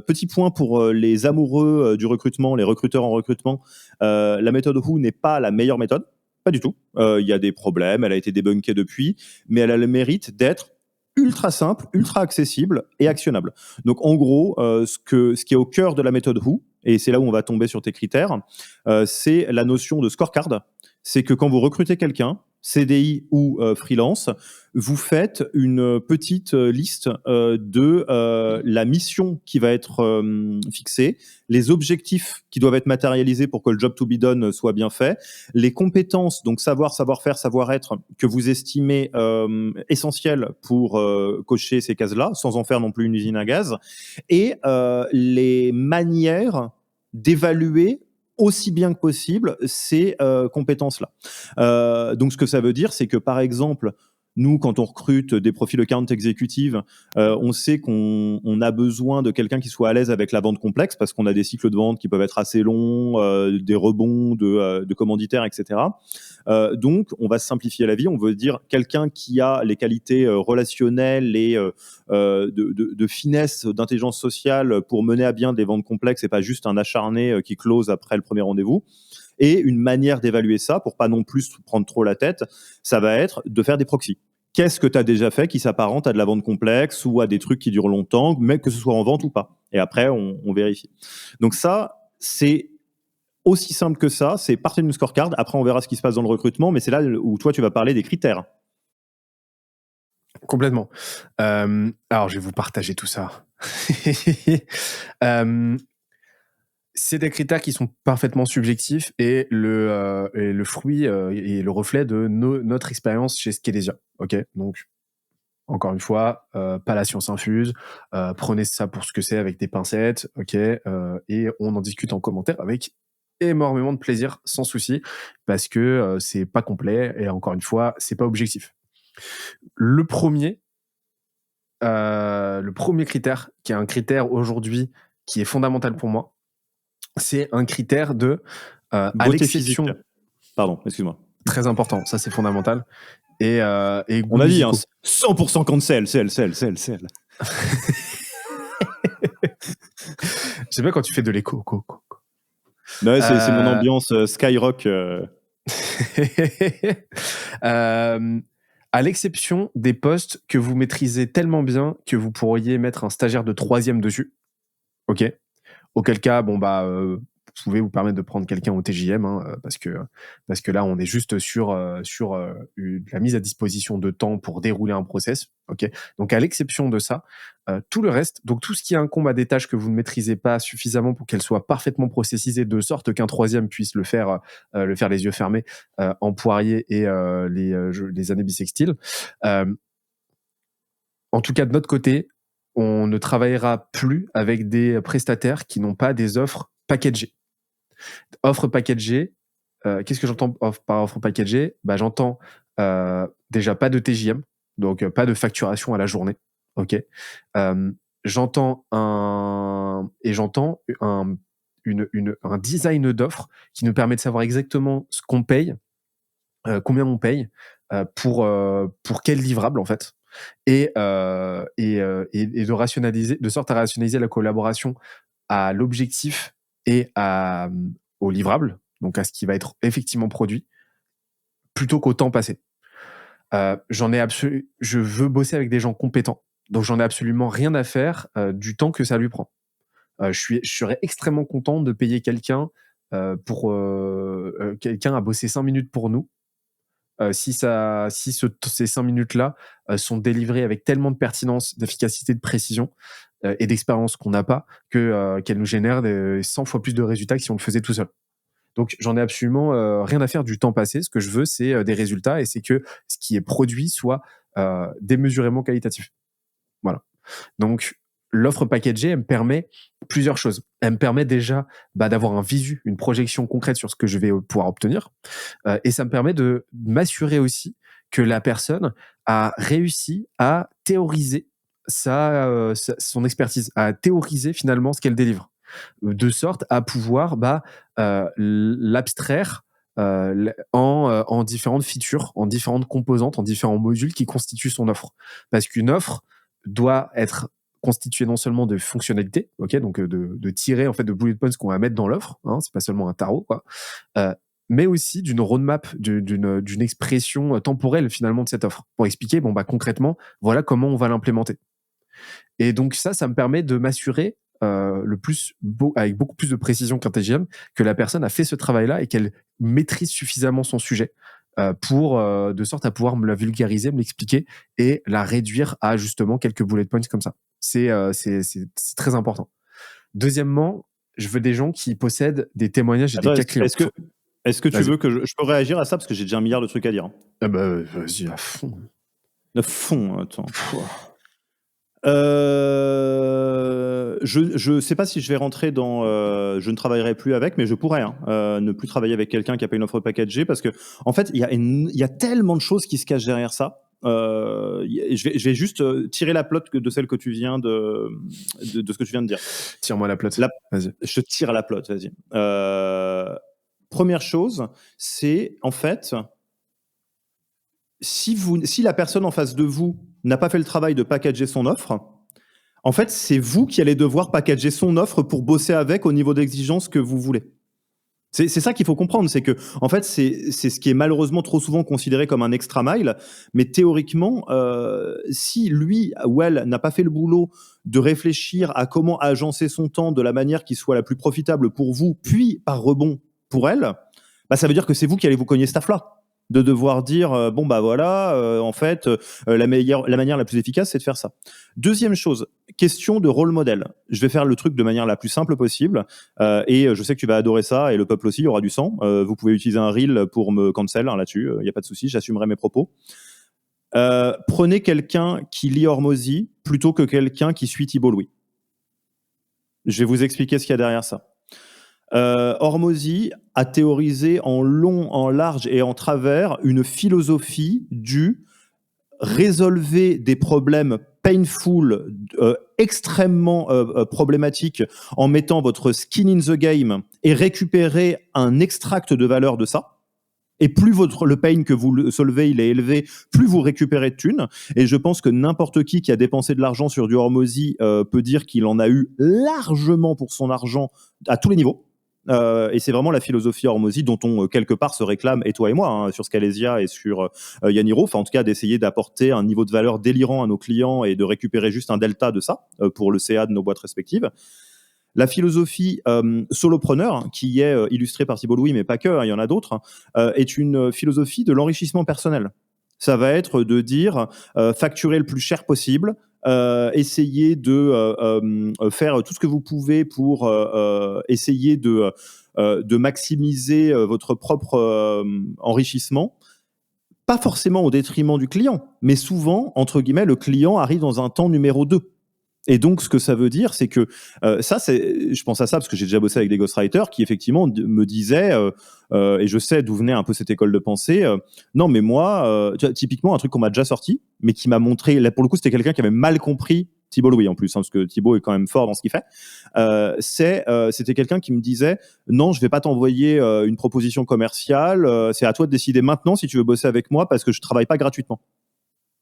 Petit point pour les amoureux du recrutement, les recruteurs en recrutement. La méthode Who n'est pas la meilleure méthode. Pas du tout. Il y a des problèmes, elle a été débunkée depuis, mais elle a le mérite d'être ultra simple, ultra accessible et actionnable. Donc en gros, ce qui est au cœur de la méthode Who, et c'est là où on va tomber sur tes critères, c'est la notion de scorecard. C'est que quand vous recrutez quelqu'un, CDI ou freelance, vous faites une petite liste de la mission qui va être fixée, les objectifs qui doivent être matérialisés pour que le job to be done soit bien fait, les compétences, donc savoir, savoir-faire, savoir-être, que vous estimez essentielles pour cocher ces cases-là, sans en faire non plus une usine à gaz, et les manières d'évaluer aussi bien que possible ces compétences-là. Donc, ce que ça veut dire, c'est que, par exemple, nous, quand on recrute des profils account exécutive, on sait qu'on a besoin de quelqu'un qui soit à l'aise avec la vente complexe parce qu'on a des cycles de vente qui peuvent être assez longs, des rebonds de commanditaires, etc. Donc, on va simplifier la vie. On veut dire quelqu'un qui a les qualités relationnelles et de finesse, d'intelligence sociale pour mener à bien des ventes complexes et pas juste un acharné qui close après le premier rendez-vous. Et une manière d'évaluer ça, pour pas non plus prendre trop la tête, ça va être de faire des proxys. Qu'est-ce que tu as déjà fait qui s'apparente à de la vente complexe ou à des trucs qui durent longtemps, mais que ce soit en vente ou pas. Et après, on vérifie. Donc ça, c'est aussi simple que ça. C'est partir d'une scorecard. Après, on verra ce qui se passe dans le recrutement, mais c'est là où toi, tu vas parler des critères. Complètement. Alors, je vais vous partager tout ça. C'est des critères qui sont parfaitement subjectifs et le fruit et le reflet de notre expérience chez Skedesia. Ok, donc encore une fois, pas la science infuse. Prenez ça pour ce que c'est avec des pincettes. Ok, et on en discute en commentaire avec énormément de plaisir, sans souci, parce que c'est pas complet et encore une fois, c'est pas objectif. Le premier critère, qui est un critère aujourd'hui qui est fondamental pour moi, c'est un critère de à l'exception. Physique. Pardon, excuse-moi. Très important, ça c'est fondamental. Et on a dit 100% cancel, celle. J'aime bien quand tu fais de l'écho. Ouais, c'est mon ambiance Skyrock. À l'exception des postes que vous maîtrisez tellement bien que vous pourriez mettre un stagiaire de 3e dessus. Ok. Auquel cas, bon bah, vous pouvez vous permettre de prendre quelqu'un au TJM, hein, parce que là, on est juste sur la mise à disposition de temps pour dérouler un process. Ok. Donc, à l'exception de ça, tout le reste, donc tout ce qui incombe à des tâches que vous ne maîtrisez pas suffisamment pour qu'elles soient parfaitement processisées de sorte qu'un 3e puisse le faire les yeux fermés en Poirier et les années bissextiles. En tout cas, de notre côté, on ne travaillera plus avec des prestataires qui n'ont pas des offres packagées. Offre packagée, qu'est-ce que j'entends par offre packagée? Bah, j'entends déjà pas de TJM, donc pas de facturation à la journée. OK. J'entends un design d'offre qui nous permet de savoir exactement ce qu'on paye, combien on paye, pour quel livrable en fait, et de rationaliser, de sorte à rationaliser la collaboration à l'objectif et au livrable, donc à ce qui va être effectivement produit, plutôt qu'au temps passé. Je veux bosser avec des gens compétents, donc j'en ai absolument rien à faire du temps que ça lui prend. Je serais extrêmement content de payer quelqu'un quelqu'un à bosser 5 minutes pour nous. Ces 5 minutes-là sont délivrées avec tellement de pertinence, d'efficacité, de précision et d'expérience qu'on n'a pas, qu'elles nous génèrent 100 fois plus de résultats que si on le faisait tout seul. Donc j'en ai absolument rien à faire du temps passé. Ce que je veux, c'est des résultats, et c'est que ce qui est produit soit démesurément qualitatif. Voilà. Donc l'offre packagée, elle me permet plusieurs choses. Elle me permet déjà d'avoir un visu, une projection concrète sur ce que je vais pouvoir obtenir. Et ça me permet de m'assurer aussi que la personne a réussi à théoriser son expertise, à théoriser finalement ce qu'elle délivre, de sorte à pouvoir l'abstraire en différentes features, en différentes composantes, en différents modules qui constituent son offre. Parce qu'une offre doit être constituée non seulement de fonctionnalités, ok, donc de tirer en fait de bullet points qu'on va mettre dans l'offre, hein, c'est pas seulement un tarot, quoi, mais aussi d'une roadmap, d'une expression temporelle finalement de cette offre, pour expliquer concrètement, voilà comment on va l'implémenter. Et donc ça me permet de m'assurer avec beaucoup plus de précision qu'un TGM, que la personne a fait ce travail-là et qu'elle maîtrise suffisamment son sujet de sorte à pouvoir me la vulgariser, me l'expliquer et la réduire à justement quelques bullet points comme ça. C'est très important. Deuxièmement, je veux des gens qui possèdent des témoignages et des cas clients. Est-ce que tu veux que je peux réagir à ça, parce que j'ai déjà un milliard de trucs à dire. Ah bah, vas-y, à fond. À fond, attends. Je sais pas si je vais rentrer dans je ne travaillerai plus avec, mais je pourrais ne plus travailler avec quelqu'un qui a pas une offre packagée, parce que en fait il y a tellement de choses qui se cachent derrière ça. Je vais juste tirer la plotte de celle que tu viens de ce que tu viens de dire. Tire-moi la plotte. Vas-y. Je te tire la plotte, vas-y. Première chose, c'est en fait, si la personne en face de vous n'a pas fait le travail de packager son offre, en fait, c'est vous qui allez devoir packager son offre pour bosser avec au niveau d'exigence que vous voulez. C'est ça qu'il faut comprendre, c'est que en fait, c'est ce qui est malheureusement trop souvent considéré comme un extra mile, mais théoriquement, si lui ou elle n'a pas fait le boulot de réfléchir à comment agencer son temps de la manière qui soit la plus profitable pour vous, puis par rebond pour elle, ça veut dire que c'est vous qui allez vous cogner ce taf-là. De devoir dire en fait la manière la plus efficace, c'est de faire ça. Deuxième chose, question de rôle modèle. Je vais faire le truc de manière la plus simple possible, et je sais que tu vas adorer ça, et le peuple aussi, il y aura du sang. Vous pouvez utiliser un reel pour me cancel là-dessus, il n'y a pas de souci, j'assumerai mes propos. Prenez quelqu'un qui lit Hormozy plutôt que quelqu'un qui suit Thibault Louis. Je vais vous expliquer ce qu'il y a derrière ça. Hormozy a théorisé en long, en large et en travers une philosophie du résolver des problèmes painful, extrêmement problématiques, en mettant votre skin in the game et récupérer un extract de valeur de ça. Et plus le pain que vous solvez, il est élevé, plus vous récupérez de thunes. Et je pense que n'importe qui a dépensé de l'argent sur du Hormozy peut dire qu'il en a eu largement pour son argent à tous les niveaux. Et c'est vraiment la philosophie Hormozy dont on quelque part se réclame, et toi et moi, sur Scalesia et sur Yaniro, en tout cas d'essayer d'apporter un niveau de valeur délirant à nos clients et de récupérer juste un delta de ça pour le CA de nos boîtes respectives. La philosophie solopreneur, qui est illustrée par Thibault Louis, mais pas que, il y en a d'autres, est une philosophie de l'enrichissement personnel. Ça va être de dire facturer le plus cher possible, essayer de faire tout ce que vous pouvez pour essayer de maximiser votre propre enrichissement, pas forcément au détriment du client, mais souvent, entre guillemets, le client arrive dans un temps numéro 2. Et donc, ce que ça veut dire, c'est que je pense à ça parce que j'ai déjà bossé avec des ghostwriters qui effectivement me disaient, et je sais d'où venait un peu cette école de pensée. Non, mais moi, tu vois, typiquement un truc qu'on m'a déjà sorti, mais qui m'a montré. Là, pour le coup, c'était quelqu'un qui avait mal compris Thibault Louis en plus, hein, parce que Thibault est quand même fort dans ce qu'il fait. C'était quelqu'un qui me disait non, je vais pas t'envoyer une proposition commerciale. C'est à toi de décider maintenant si tu veux bosser avec moi parce que je travaille pas gratuitement.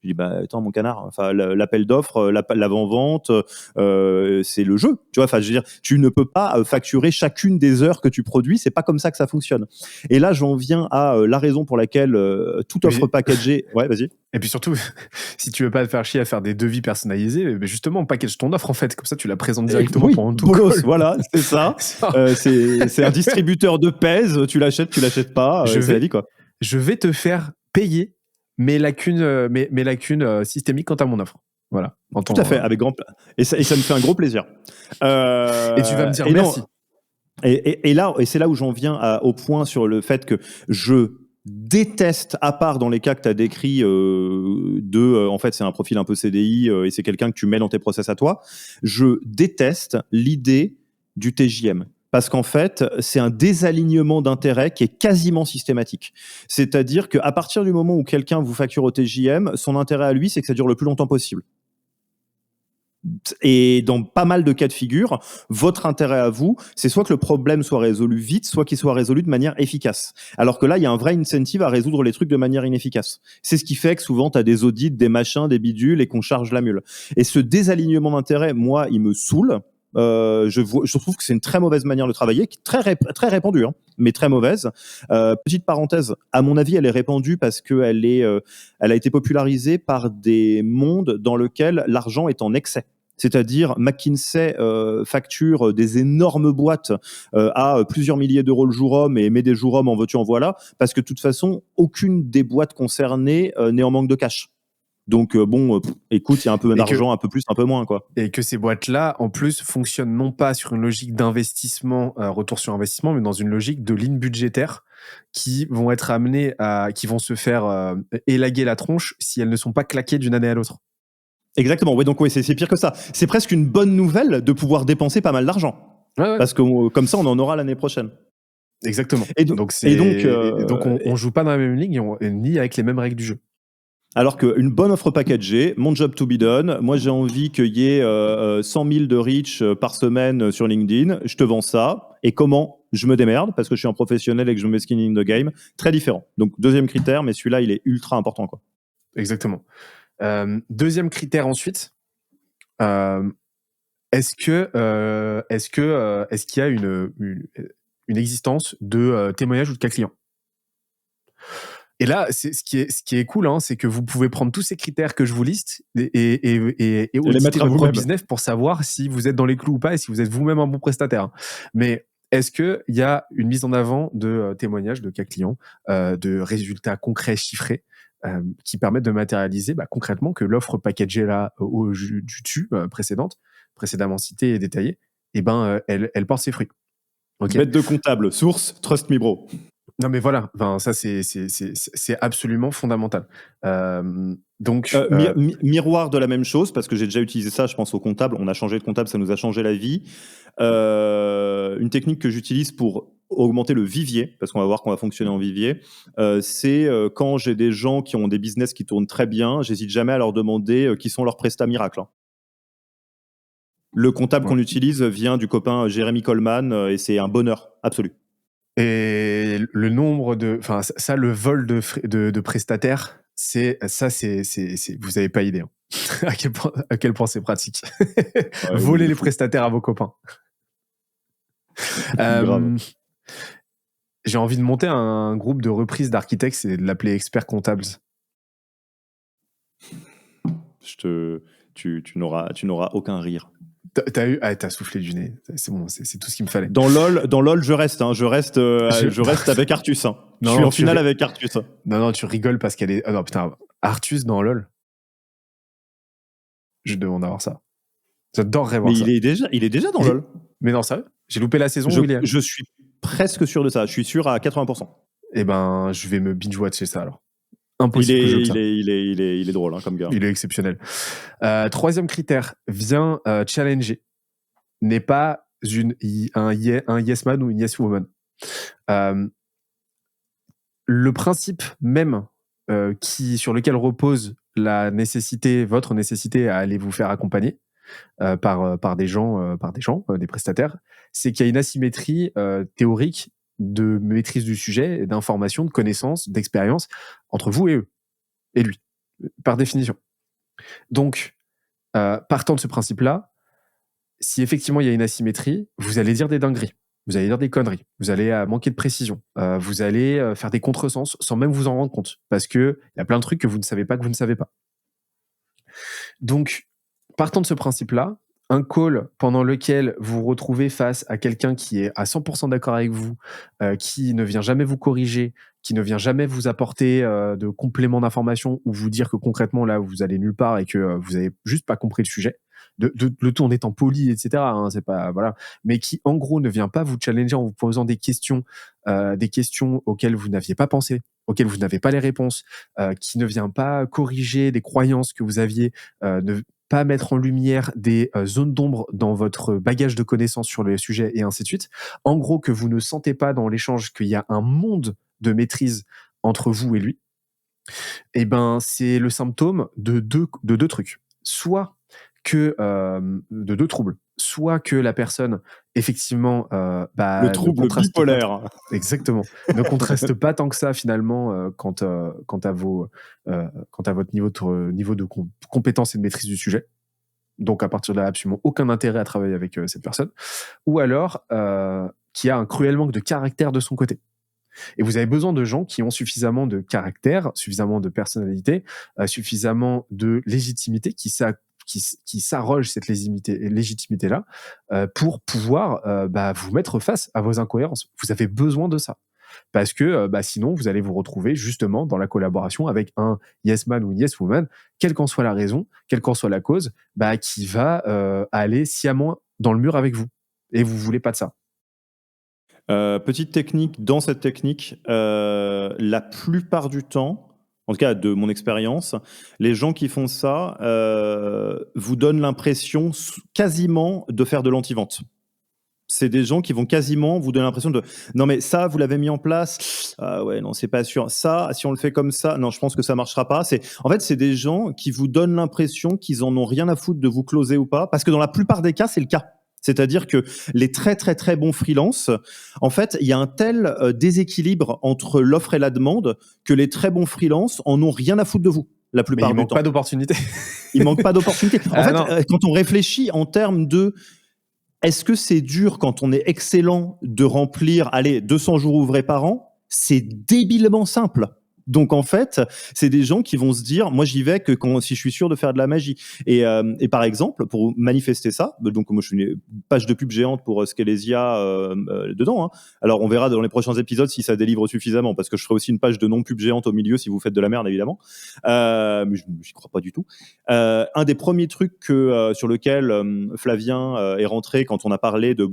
Je dis bah attends mon canard, enfin l'appel d'offres, l'avant-vente, c'est le jeu, tu vois. Enfin je veux dire, tu ne peux pas facturer chacune des heures que tu produis, c'est pas comme ça que ça fonctionne. Et là j'en viens à la raison pour laquelle toute offre packagée, ouais vas-y. Et puis surtout, si tu veux pas te faire chier à faire des devis personnalisés, mais justement package ton offre en fait, comme ça tu la présentes directement pendant tout bolos, call. voilà, c'est ça. C'est un distributeur de pèse, tu l'achètes pas, c'est la vie quoi. Je vais te faire payer mes lacunes systémiques quant à mon offre. Voilà. Tout à fait, avec grand et ça me fait un gros plaisir. Et tu vas me dire merci. Et là, c'est là où j'en viens au point sur le fait que je déteste, à part dans les cas que tu as décrits en fait, c'est un profil un peu CDI et c'est quelqu'un que tu mets dans tes process à toi, je déteste l'idée du TJM. Parce qu'en fait, c'est un désalignement d'intérêts qui est quasiment systématique. C'est-à-dire qu'à partir du moment où quelqu'un vous facture au TJM, son intérêt à lui, c'est que ça dure le plus longtemps possible. Et dans pas mal de cas de figure, votre intérêt à vous, c'est soit que le problème soit résolu vite, soit qu'il soit résolu de manière efficace. Alors que là, il y a un vrai incentive à résoudre les trucs de manière inefficace. C'est ce qui fait que souvent, tu as des audits, des machins, des bidules et qu'on charge la mule. Et ce désalignement d'intérêt, moi, il me saoule. Je trouve que c'est une très mauvaise manière de travailler, qui est très répandue, hein, mais très mauvaise. Petite parenthèse, à mon avis, elle est répandue parce que elle a été popularisée par des mondes dans lesquels l'argent est en excès. C'est-à-dire McKinsey facture des énormes boîtes à plusieurs milliers d'euros le jour homme et met des jours hommes en veux-tu en voilà, parce que de toute façon, aucune des boîtes concernées n'est en manque de cash. Donc écoute, il y a un peu d'argent, un peu plus, un peu moins, quoi. Et que ces boîtes-là, en plus, fonctionnent non pas sur une logique d'investissement, retour sur investissement, mais dans une logique de ligne budgétaire qui vont être amenées qui vont se faire élaguer la tronche si elles ne sont pas claquées d'une année à l'autre. Exactement. Oui, donc oui, c'est pire que ça. C'est presque une bonne nouvelle de pouvoir dépenser pas mal d'argent, parce que comme ça, on en aura l'année prochaine. Exactement. Et donc on joue pas dans la même ligne ni avec les mêmes règles du jeu. Alors qu'une bonne offre packagée, mon job to be done, moi j'ai envie qu'il y ait 100 000 de reach par semaine sur LinkedIn, je te vends ça, et comment je me démerde, parce que je suis un professionnel et que je me skin in the game, très différent. Donc deuxième critère, mais celui-là il est ultra important, quoi. Exactement. Deuxième critère ensuite, est-ce qu'il y a une existence de témoignage ou de cas client? Et là, ce qui est cool, hein, c'est que vous pouvez prendre tous ces critères que je vous liste et les mettre à votre vous-même business pour savoir si vous êtes dans les clous ou pas et si vous êtes vous-même un bon prestataire. Mais est-ce qu'il y a une mise en avant de témoignages, de cas clients, de résultats concrets chiffrés qui permettent de matérialiser concrètement que l'offre packagée là précédemment citée et détaillée, elle porte ses fruits. Okay. Bête de comptable, source, trust me bro. Non mais voilà, ça c'est absolument fondamental. Miroir de la même chose, parce que j'ai déjà utilisé ça, je pense au comptable, on a changé de comptable, ça nous a changé la vie. Une technique que j'utilise pour augmenter le vivier, parce qu'on va voir qu'on va fonctionner en vivier, c'est quand j'ai des gens qui ont des business qui tournent très bien, j'hésite jamais à leur demander qui sont leurs prestats miracles. Hein. Le comptable qu'on utilise vient du copain Jérémy Coleman et c'est un bonheur absolu. Et le nombre le vol de prestataires, vous avez pas idée hein. à quel point c'est pratique. Voler les prestataires à vos copains. J'ai envie de monter un groupe de reprise d'architectes et de l'appeler Expert Comptables. Tu n'auras aucun rire. T'as soufflé du nez. C'est bon, c'est tout ce qu'il me fallait. Dans LoL, je reste avec Artus. Hein. Je suis en finale avec Artus. Non, tu rigoles parce qu'elle est. Oh non, putain, Artus dans LoL. Je demande d'avoir ça. J'adorerais voir ça. Il est déjà dans LoL. Mais non, ça, j'ai loupé la saison où il est. Je suis presque sûr de ça. Je suis sûr à 80%. Eh ben, je vais me binge-watcher ça alors. Impossible que je joue que ça. Il est drôle, hein, comme gars. Il est exceptionnel. Troisième critère, vient challenger. N'est pas un yes man ou une yes woman. Le principe même sur lequel repose votre nécessité à aller vous faire accompagner par des gens, des prestataires, c'est qu'il y a une asymétrie théorique de maîtrise du sujet, d'information, de connaissances, d'expérience entre vous et eux, et lui, par définition. Donc, partant de ce principe-là, si effectivement il y a une asymétrie, vous allez dire des dingueries, vous allez dire des conneries, vous allez manquer de précision, vous allez faire des contresens sans même vous en rendre compte, parce qu'il y a plein de trucs que vous ne savez pas que vous ne savez pas. Donc, partant de ce principe-là, un call pendant lequel vous vous retrouvez face à quelqu'un qui est à 100% d'accord avec vous, qui ne vient jamais vous corriger, qui ne vient jamais vous apporter de compléments d'information ou vous dire que concrètement, là, vous allez nulle part et que vous n'avez juste pas compris le sujet, le tout en étant poli, etc. Hein, c'est pas, voilà, mais qui, en gros, ne vient pas vous challenger en vous posant des questions auxquelles vous n'aviez pas pensé, auxquelles vous n'avez pas les réponses, qui ne vient pas corriger des croyances que vous aviez, ne pas mettre en lumière des zones d'ombre dans votre bagage de connaissances sur le sujet et ainsi de suite. En gros, que vous ne sentez pas dans l'échange qu'il y a un monde de maîtrise entre vous et lui, et ben c'est le symptôme de deux trucs. Soit que de deux troubles. Soit que la personne, effectivement, le trouble bipolaire. Exactement. Ne contraste pas tant que ça, finalement, quant à votre niveau de compétence et de maîtrise du sujet. Donc, à partir de là, absolument aucun intérêt à travailler avec cette personne. Ou alors, qui a un cruel manque de caractère de son côté. Et vous avez besoin de gens qui ont suffisamment de caractère, suffisamment de personnalité, suffisamment de légitimité, qui s'arrogent cette légitimité-là pour pouvoir vous mettre face à vos incohérences. Vous avez besoin de ça. Parce que sinon, vous allez vous retrouver justement dans la collaboration avec un yes man ou une yes woman, quelle qu'en soit la raison, quelle qu'en soit la cause, qui va aller sciemment dans le mur avec vous. Et vous voulez pas de ça. Petite technique, dans cette technique, la plupart du temps, en tout cas de mon expérience, les gens qui font ça vous donnent l'impression quasiment de faire de l'anti-vente. C'est des gens qui vont quasiment vous donner l'impression de non mais ça vous l'avez mis en place, ah ouais non c'est pas sûr, ça si on le fait comme ça non je pense que ça marchera pas. En fait c'est des gens qui vous donnent l'impression qu'ils en ont rien à foutre de vous closer ou pas, parce que dans la plupart des cas c'est le cas. C'est-à-dire que les très très très bons freelances, en fait, il y a un tel déséquilibre entre l'offre et la demande que les très bons freelances en ont rien à foutre de vous la plupart du temps. Il manque pas d'opportunités. Il manque pas d'opportunités. En fait, quand on réfléchit en termes de est-ce que c'est dur quand on est excellent de remplir 200 jours ouvrés par an? C'est débilement simple. Donc en fait, c'est des gens qui vont se dire, moi j'y vais que si je suis sûr de faire de la magie. Et par exemple, pour manifester ça, donc moi je suis une page de pub géante pour Scalesia dedans. Hein. Alors on verra dans les prochains épisodes si ça délivre suffisamment, parce que je ferai aussi une page de non pub géante au milieu si vous faites de la merde évidemment. Mais j'y crois pas du tout. Un des premiers trucs sur lequel Flavien est rentré quand on a parlé de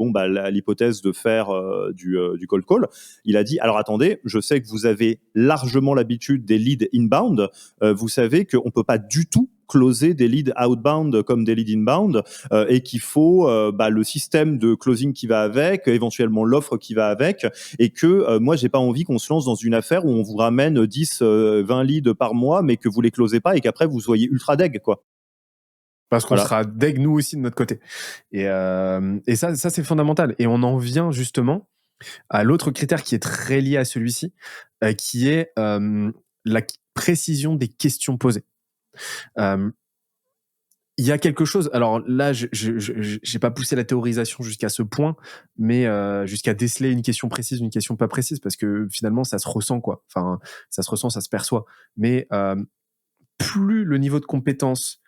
l'hypothèse de faire du cold call, il a dit alors attendez, je sais que vous avez largement l'habitude des leads inbound, vous savez qu'on ne peut pas du tout closer des leads outbound comme des leads inbound et qu'il faut le système de closing qui va avec, éventuellement l'offre qui va avec, et que moi j'ai pas envie qu'on se lance dans une affaire où on vous ramène 10, 20 leads par mois mais que vous les closez pas et qu'après vous soyez ultra deg quoi. Parce qu'on sera deg nous aussi de notre côté. Et ça c'est fondamental. Et on en vient justement à l'autre critère qui est très lié à celui-ci, qui est la précision des questions posées. Il y a quelque chose, alors là, j'ai pas poussé la théorisation jusqu'à ce point, mais jusqu'à déceler une question précise, une question pas précise, parce que finalement, ça se ressent, quoi. Enfin, ça se ressent, ça se perçoit. Mais plus le niveau de compétence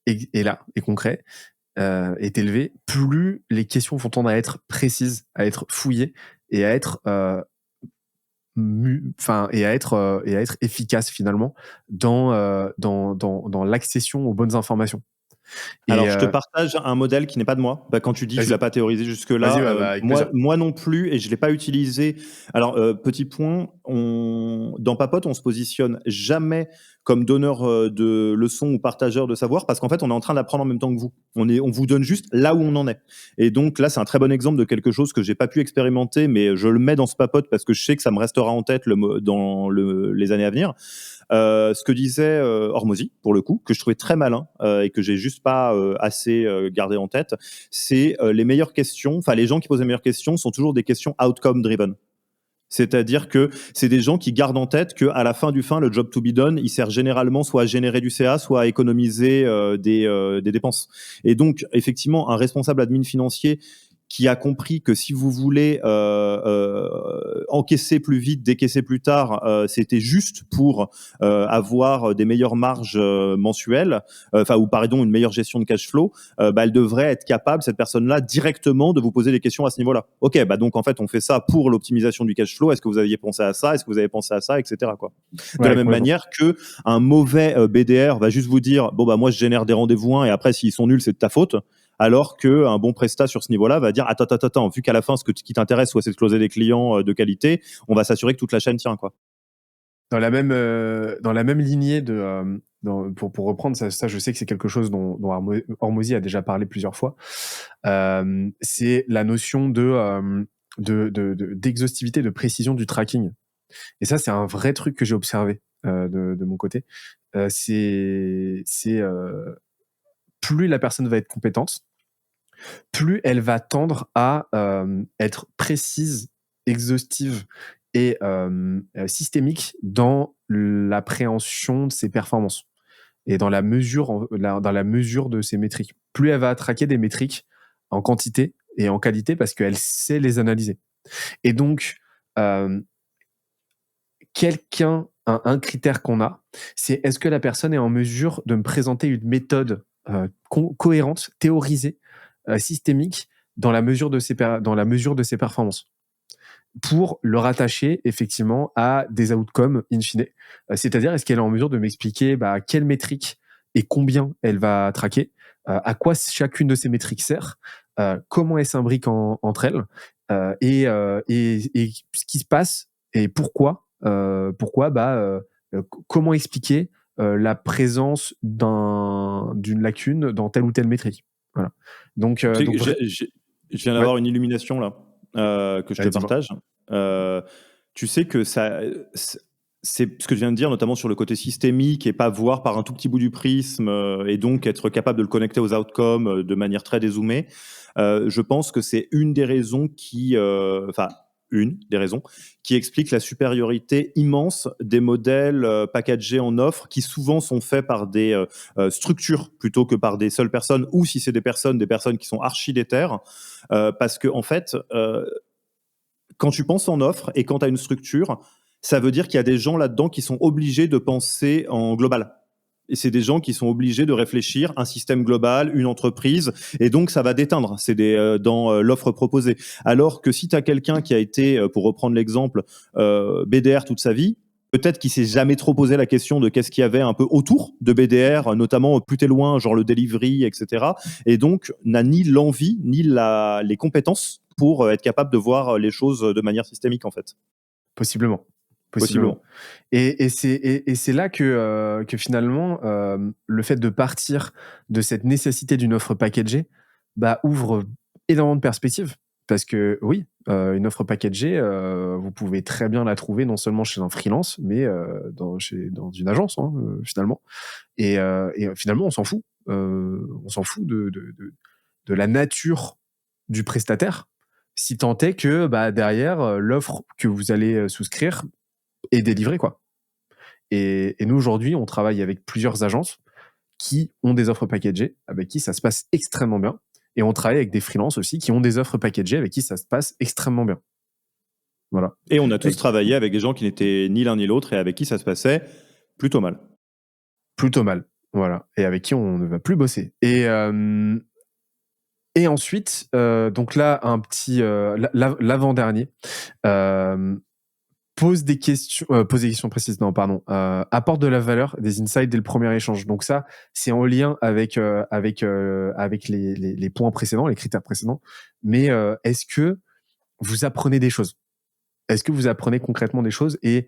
est là, est concret, est élevé, plus les questions vont tendre à être précises, à être fouillées et à être efficaces finalement dans l'accession aux bonnes informations. Et Alors, je te partage un modèle qui n'est pas de moi. Quand tu dis que tu vas-y, l'as pas théorisé jusque-là, vas-y, avec plaisir. moi non plus, et je l'ai pas utilisé. Alors, petit point, dans Papote, on se positionne jamais comme donneur de leçons ou partageur de savoir, parce qu'en fait, on est en train d'apprendre en même temps que vous. On vous donne juste là où on en est. Et donc là, c'est un très bon exemple de quelque chose que j'ai pas pu expérimenter, mais je le mets dans ce Papote parce que je sais que ça me restera en tête dans les années à venir. Ce que disait Hormozy, pour le coup, que je trouvais très malin et que j'ai juste pas assez gardé en tête, c'est les meilleures questions, enfin les gens qui posent les meilleures questions sont toujours des questions outcome driven. C'est-à-dire que c'est des gens qui gardent en tête qu'à la fin du fin, le job to be done, il sert généralement soit à générer du CA, soit à économiser des dépenses. Et donc, effectivement, un responsable admin financier qui a compris que si vous voulez encaisser plus vite, décaisser plus tard, c'était juste pour avoir des meilleures marges mensuelles, ou pardon, une meilleure gestion de cash flow, elle devrait être capable, cette personne-là, directement de vous poser des questions à ce niveau-là. Ok, donc en fait, on fait ça pour l'optimisation du cash flow. Est-ce que vous aviez pensé à ça? Est-ce que vous avez pensé à ça, etc. Quoi. De la Ouais, même complètement. manière que un mauvais BDR va juste vous dire, moi je génère des rendez-vous 1 et après s'ils sont nuls, c'est de ta faute. Alors qu'un bon prestat sur ce niveau-là va dire attends, vu qu'à la fin, ce qui t'intéresse, soit c'est de closer des clients de qualité, on va s'assurer que toute la chaîne tient, quoi. Dans la même lignée pour reprendre ça, je sais que c'est quelque chose dont Hormozy a déjà parlé plusieurs fois. C'est la notion d'exhaustivité, de précision du tracking. Et ça, c'est un vrai truc que j'ai observé de mon côté. Plus la personne va être compétente, plus elle va tendre à être précise, exhaustive et systémique dans l'appréhension de ses performances et dans la mesure de ses métriques. Plus elle va traquer des métriques en quantité et en qualité parce qu'elle sait les analyser. Et donc, un critère qu'on a, c'est est-ce que la personne est en mesure de me présenter une méthode cohérente, théorisée, systémique dans la mesure de ses performances pour le rattacher effectivement à des outcomes in fine. C'est-à-dire, est-ce qu'elle est en mesure de m'expliquer quelle métrique et combien elle va traquer, à quoi chacune de ces métriques sert, comment elles s'imbriquent entre elles, et ce qui se passe et pourquoi, comment expliquer la présence d'une lacune dans telle ou telle métrique. Voilà. Donc, Tu sais donc que je viens ouais, d'avoir une illumination là, que je te dis-moi. partage. Euh, Tu sais que c'est ce que je viens de dire, notamment sur le côté systémique et pas voir par un tout petit bout du prisme et donc être capable de le connecter aux outcomes de manière très dézoomée. Je pense que c'est une des raisons une des raisons qui explique la supériorité immense des modèles packagés en offre qui souvent sont faits par des structures plutôt que par des seules personnes ou si c'est des personnes qui sont archi déterres parce que en fait quand tu penses en offre et quand tu as une structure, ça veut dire qu'il y a des gens là-dedans qui sont obligés de penser en global. Et c'est des gens qui sont obligés de réfléchir un système global, une entreprise, et donc ça va déteindre. C'est dans l'offre proposée. Alors que si tu as quelqu'un qui a été, pour reprendre l'exemple, BDR toute sa vie, peut-être qu'il s'est jamais trop posé la question de qu'est-ce qu'il y avait un peu autour de BDR, notamment plus t'es loin, genre le delivery, etc. Et donc n'a ni l'envie ni les compétences pour être capable de voir les choses de manière systémique en fait. Possiblement. Possiblement. Et c'est là que finalement, le fait de partir de cette nécessité d'une offre packagée ouvre énormément de perspectives. Parce que oui, une offre packagée, vous pouvez très bien la trouver non seulement chez un freelance, mais dans une agence, finalement. Et finalement, on s'en fout. On s'en fout de la nature du prestataire, si tant est que derrière, l'offre que vous allez souscrire est délivrée, quoi. Et nous, aujourd'hui, on travaille avec plusieurs agences qui ont des offres packagées, avec qui ça se passe extrêmement bien. Et on travaille avec des freelances aussi qui ont des offres packagées avec qui ça se passe extrêmement bien. Voilà. Et on a tous travaillé avec des gens qui n'étaient ni l'un ni l'autre et avec qui ça se passait plutôt mal. Plutôt mal. Voilà. Et avec qui on ne va plus bosser. Et ensuite, donc là, un petit l'avant-dernier. pose des questions précises, non, pardon, apporte de la valeur, des insights dès le premier échange. Donc ça, c'est en lien avec les points précédents, les critères précédents. Mais est-ce que vous apprenez des choses? Est-ce que vous apprenez concrètement des choses et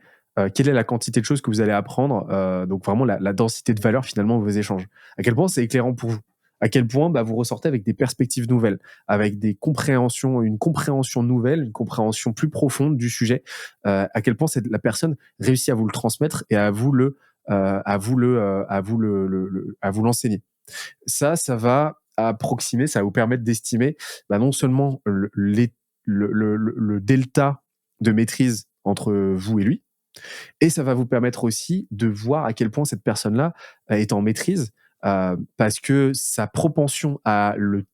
quelle est la quantité de choses que vous allez apprendre? Donc vraiment la densité de valeur finalement de vos échanges. À quel point c'est éclairant pour vous? À quel point vous ressortez avec des perspectives nouvelles, avec une compréhension nouvelle, une compréhension plus profonde du sujet. À quel point la personne réussit à vous le transmettre et à vous l'enseigner. Ça va approximer, ça va vous permettre d'estimer non seulement le delta de maîtrise entre vous et lui, et ça va vous permettre aussi de voir à quel point cette personne-là est en maîtrise, parce que sa propension à le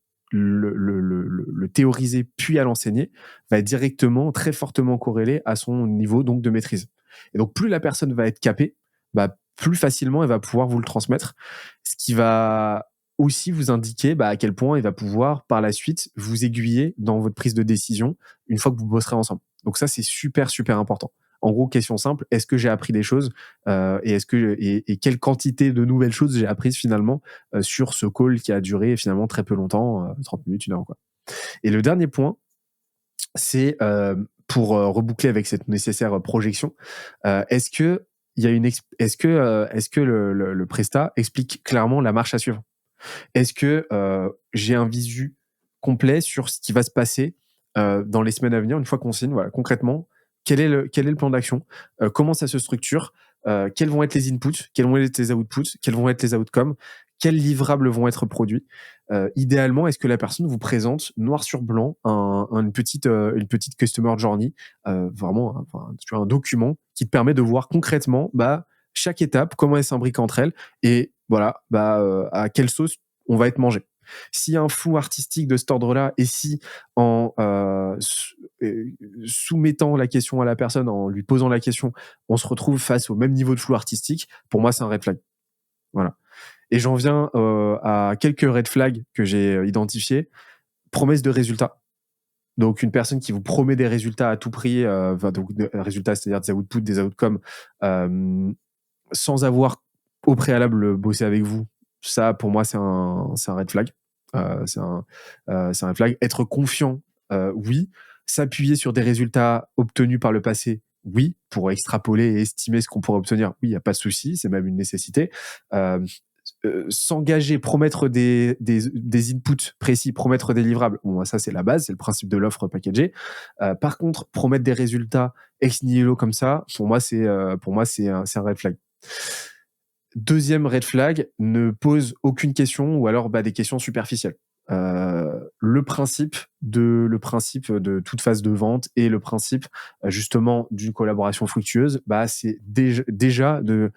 théoriser puis à l'enseigner va être directement, très fortement corrélée à son niveau donc de maîtrise. Et donc plus la personne va être capée, plus facilement elle va pouvoir vous le transmettre, ce qui va aussi vous indiquer à quel point il va pouvoir par la suite vous aiguiller dans votre prise de décision une fois que vous bosserez ensemble. Donc ça, c'est super, super important. En gros, question simple, est-ce que j'ai appris des choses et quelle quantité de nouvelles choses j'ai apprises finalement sur ce call qui a duré finalement très peu longtemps, 30 minutes, 1 heure, quoi. Et le dernier point, c'est pour reboucler avec cette nécessaire projection, est-ce que le prestat explique clairement la marche à suivre? Est-ce que j'ai un visu complet sur ce qui va se passer dans les semaines à venir, une fois qu'on signe, voilà, concrètement, quel est le plan d'action, comment ça se structure, quels vont être les inputs, quels vont être les outputs, quels vont être les outcomes, quels livrables vont être produits. Idéalement, est-ce que la personne vous présente noir sur blanc une petite customer journey, vraiment un document qui te permet de voir concrètement chaque étape, comment elle s'imbrique entre elles, et voilà, à quelle sauce on va être mangé. S'il y a un flou artistique de cet ordre-là, et si en soumettant la question à la personne, en lui posant la question, on se retrouve face au même niveau de flou artistique, pour moi, c'est un red flag. Voilà. Et j'en viens à quelques red flags que j'ai identifiés. Promesse de résultats. Donc, une personne qui vous promet des résultats à tout prix, donc des résultats, c'est-à-dire des outputs, des outcomes, sans avoir au préalable bossé avec vous, ça, pour moi, c'est un red flag. C'est un red flag. Être confiant, oui. S'appuyer sur des résultats obtenus par le passé, oui. Pour extrapoler et estimer ce qu'on pourrait obtenir, oui, il n'y a pas de souci, c'est même une nécessité. S'engager, promettre des inputs précis, promettre des livrables, bon, ça c'est la base, c'est le principe de l'offre packagée. Par contre, promettre des résultats ex nihilo comme ça, pour moi c'est un red flag. Deuxième red flag, ne pose aucune question ou alors des questions superficielles. Le principe de toute phase de vente et le principe justement d'une collaboration fructueuse, c'est déjà de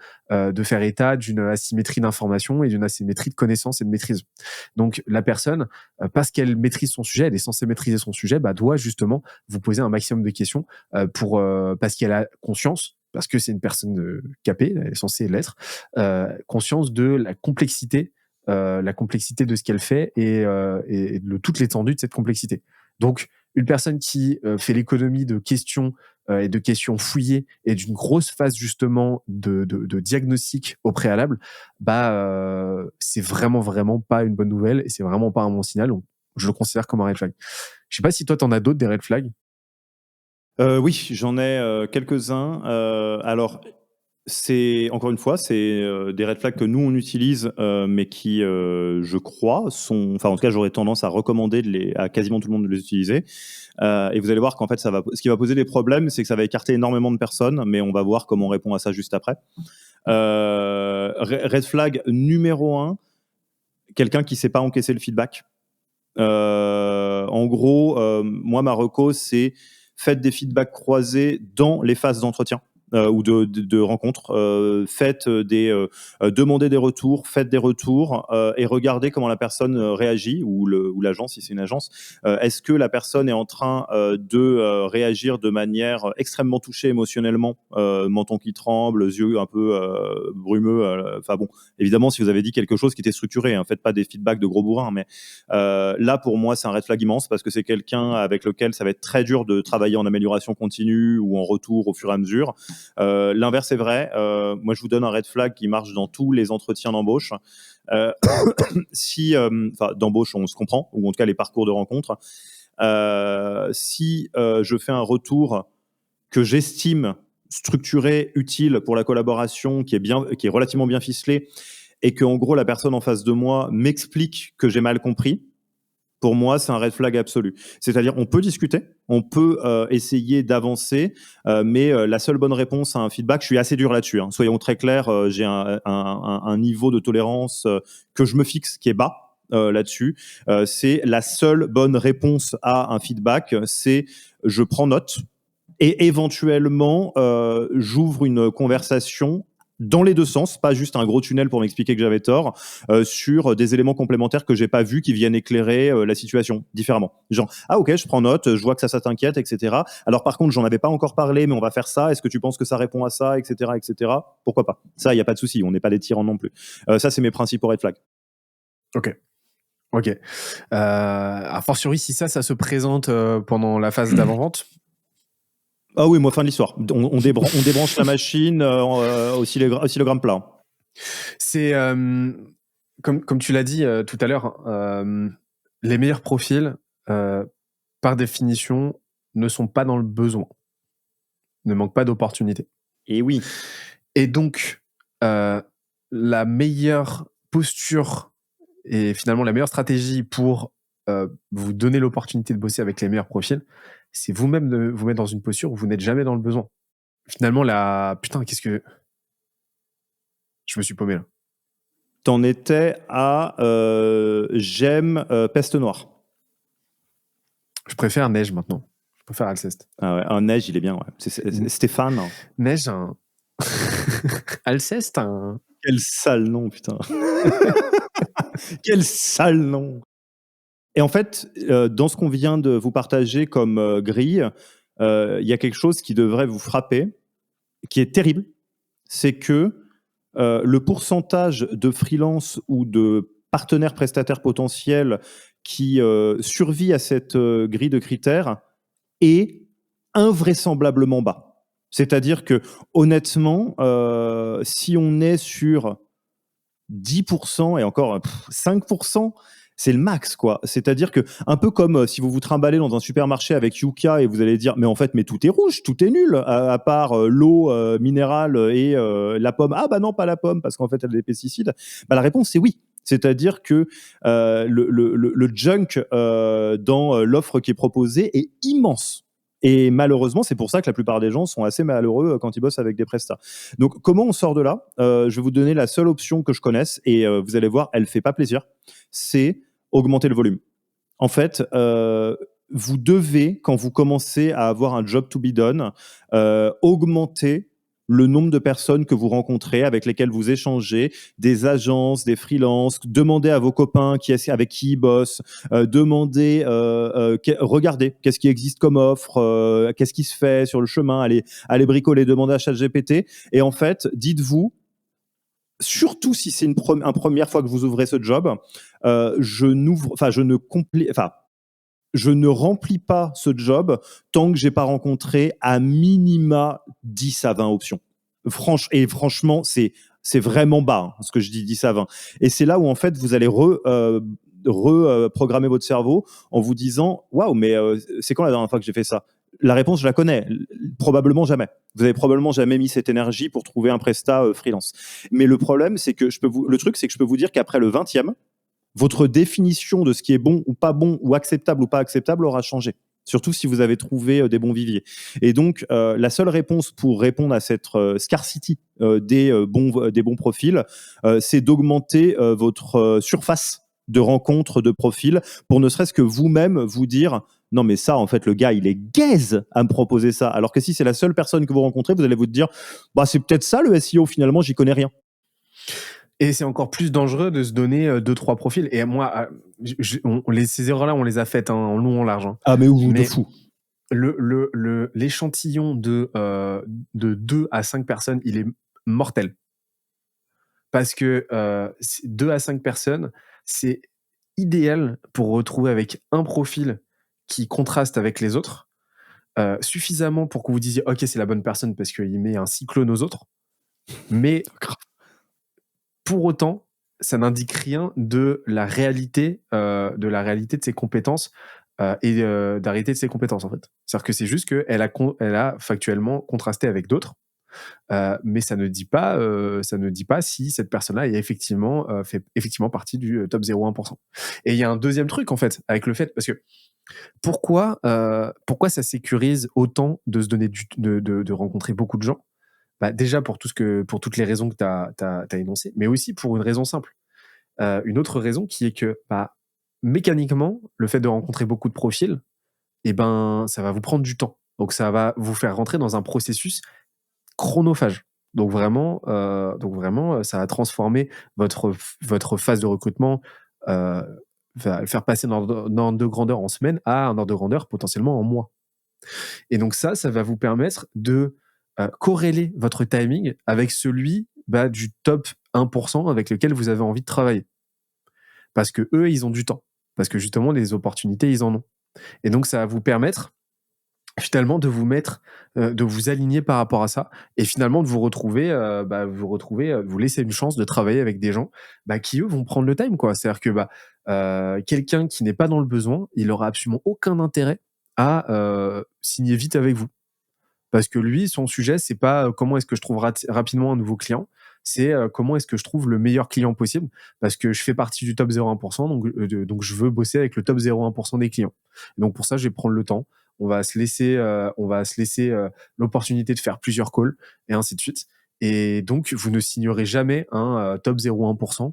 faire état d'une asymétrie d'information et d'une asymétrie de connaissances et de maîtrise. Donc la personne, parce qu'elle maîtrise son sujet, elle est censée maîtriser son sujet, doit justement vous poser un maximum de questions parce qu'elle a conscience, parce que c'est une personne capée, elle est censée l'être, conscience de la complexité de ce qu'elle fait et de toute l'étendue de cette complexité. Donc, une personne qui fait l'économie de questions et de questions fouillées et d'une grosse phase justement de diagnostic au préalable, c'est vraiment, vraiment pas une bonne nouvelle et c'est vraiment pas un bon signal. Donc, je le considère comme un red flag. Je sais pas si toi, t'en as d'autres, des red flags? Oui, j'en ai quelques-uns. Alors, encore une fois, c'est des red flags que nous on utilise, mais qui, je crois, en tout cas, j'aurais tendance à recommander à quasiment tout le monde de les utiliser. Et vous allez voir qu'en fait, ce qui va poser des problèmes, c'est que ça va écarter énormément de personnes, mais on va voir comment on répond à ça juste après. Red flag numéro 1, quelqu'un qui sait pas encaisser le feedback. En gros, moi, ma reco, c'est faites des feedbacks croisés dans les phases d'entretien. ou de rencontres. Demandez des retours, faites des retours et regardez comment la personne réagit, ou l'agence si c'est une agence. Est-ce que la personne est en train de réagir de manière extrêmement touchée émotionnellement, menton qui tremble, yeux un peu brumeux. Enfin bon, évidemment, si vous avez dit quelque chose qui était structuré, faites pas des feedbacks de gros bourrins, mais là, pour moi, c'est un red flag immense parce que c'est quelqu'un avec lequel ça va être très dur de travailler en amélioration continue ou en retour au fur et à mesure. L'inverse est vrai. Moi, je vous donne un red flag qui marche dans tous les entretiens d'embauche. D'embauche, on se comprend, ou en tout cas les parcours de rencontre. Si je fais un retour que j'estime structuré, utile pour la collaboration, qui est relativement bien ficelé, et que en gros la personne en face de moi m'explique que j'ai mal compris, pour moi, c'est un red flag absolu. C'est-à-dire, on peut discuter, on peut essayer d'avancer, mais la seule bonne réponse à un feedback, je suis assez dur là-dessus. Soyons très clairs, j'ai un niveau de tolérance que je me fixe qui est bas là-dessus. C'est la seule bonne réponse à un feedback, c'est je prends note et éventuellement j'ouvre une conversation dans les deux sens, pas juste un gros tunnel pour m'expliquer que j'avais tort, sur des éléments complémentaires que j'ai pas vus qui viennent éclairer la situation différemment. Genre, ah ok, je prends note, je vois que ça t'inquiète, etc. Alors par contre, j'en avais pas encore parlé, mais on va faire ça. Est-ce que tu penses que ça répond à ça, etc., etc. Pourquoi pas? Ça, il y a pas de souci. On n'est pas des tyrans non plus. Ça, c'est mes principaux red flags. Ok. A fortiori, si ça se présente pendant la phase d'avant-vente. Ah oui, moi, fin de l'histoire. On débranche la machine aussi le gramme plat. C'est comme tu l'as dit tout à l'heure, les meilleurs profils, par définition, ne sont pas dans le besoin, ne manquent pas d'opportunités. Et oui. Et donc, la meilleure posture et finalement la meilleure stratégie pour vous donner l'opportunité de bosser avec les meilleurs profils, c'est vous-même de vous mettre dans une posture où vous n'êtes jamais dans le besoin. Finalement, putain, qu'est-ce que... Je me suis paumé là. T'en étais à j'aime peste noire. Je préfère Neige maintenant. Je préfère Alceste. Ah ouais, un Neige, il est bien, ouais. C'est Stéphane. Neige, Alceste, Quel sale nom, putain. Quel sale nom. Et en fait, dans ce qu'on vient de vous partager comme grille, il y a quelque chose qui devrait vous frapper, qui est terrible. C'est que le pourcentage de freelance ou de partenaires prestataires potentiels qui survit à cette grille de critères est invraisemblablement bas. C'est-à-dire que, honnêtement, si on est sur 10% et encore 5%, c'est le max, quoi. C'est-à-dire que, un peu comme si vous vous trimballez dans un supermarché avec Yuka et vous allez dire, mais en fait, mais tout est rouge, tout est nul, à part l'eau minérale et la pomme. Ah bah non, pas la pomme, parce qu'en fait, elle a des pesticides. Bah, la réponse, c'est oui. C'est-à-dire que le junk dans l'offre qui est proposée est immense. Et malheureusement, c'est pour ça que la plupart des gens sont assez malheureux quand ils bossent avec des prestats. Donc, comment on sort de là ? Je vais vous donner la seule option que je connaisse et vous allez voir, elle fait pas plaisir. C'est augmenter le volume. En fait, vous devez, quand vous commencez à avoir un job to be done, augmenter le nombre de personnes que vous rencontrez, avec lesquelles vous échangez, des agences, des freelances, demandez à vos copains avec qui ils bossent, demandez, regardez qu'est-ce qui existe comme offre, qu'est-ce qui se fait sur le chemin, allez bricoler, demandez à ChatGPT. Et en fait, dites-vous, surtout si c'est une première fois que vous ouvrez ce job, je ne remplis pas ce job tant que j'ai pas rencontré à minima 10 à 20 options. Franchement, c'est vraiment bas, ce que je dis 10 à 20. Et c'est là où, en fait, vous allez reprogrammer votre cerveau en vous disant « Waouh, mais c'est quand la dernière fois que j'ai fait ça ?» La réponse, je la connais. Probablement jamais. Vous avez probablement jamais mis cette énergie pour trouver un prestat freelance. Mais le problème, c'est que je peux vous dire qu'après le 20e, votre définition de ce qui est bon ou pas bon, ou acceptable ou pas acceptable aura changé. Surtout si vous avez trouvé des bons viviers. Et donc, la seule réponse pour répondre à cette scarcity des bons profils, c'est d'augmenter votre surface de rencontres de profils pour ne serait-ce que vous-même vous dire non mais ça en fait le gars il est gaze à me proposer ça, alors que si c'est la seule personne que vous rencontrez, vous allez vous dire bah c'est peut-être ça le SEO, finalement j'y connais rien. Et c'est encore plus dangereux de se donner 2-3 profils. Et moi, ces erreurs-là, on les a faites en long, en large. Hein. Ah mais où de Mais fou. l'échantillon de 2 à 5 personnes, il est mortel. Parce que 2 à 5 personnes, c'est idéal pour retrouver avec un profil qui contraste avec les autres, suffisamment pour que vous disiez ok, c'est la bonne personne parce qu'il met un cyclone aux autres. Mais pour autant, ça n'indique rien de la réalité de ses compétences et de la réalité de ses compétences en fait. C'est-à-dire que c'est juste qu'elle a factuellement contrasté avec d'autres, mais ça ne dit pas si cette personne-là est fait effectivement partie du top 0,1%. Et il y a un deuxième truc en fait avec le fait, parce que pourquoi ça sécurise autant de se donner de rencontrer beaucoup de gens? Bah, déjà pour toutes les raisons que tu as énoncées, mais aussi pour une raison simple. Une autre raison qui est que, bah, mécaniquement, le fait de rencontrer beaucoup de profils, et ben, ça va vous prendre du temps. Donc ça va vous faire rentrer dans un processus chronophage. Donc vraiment, ça va transformer votre phase de recrutement, heu, va le faire passer d'un ordre de grandeur en semaines à un ordre de grandeur potentiellement en mois. Et donc ça va vous permettre de corréler votre timing avec celui, bah, du top 1% avec lequel vous avez envie de travailler. Parce que eux, ils ont du temps. Parce que justement, les opportunités, ils en ont. Et donc, ça va vous permettre finalement de vous aligner par rapport à ça et finalement de vous retrouver, vous laisser une chance de travailler avec des gens, bah, qui eux vont prendre le time, quoi. C'est-à-dire que, bah, quelqu'un qui n'est pas dans le besoin, il aura absolument aucun intérêt à signer vite avec vous. Parce que lui, son sujet, c'est pas comment est-ce que je trouve rapidement un nouveau client, c'est comment est-ce que je trouve le meilleur client possible. Parce que je fais partie du top 0,1%, donc je veux bosser avec le top 0,1% des clients. Et donc pour ça, je vais prendre le temps. On va se laisser l'opportunité de faire plusieurs calls et ainsi de suite. Et donc, vous ne signerez jamais un top 0,1%,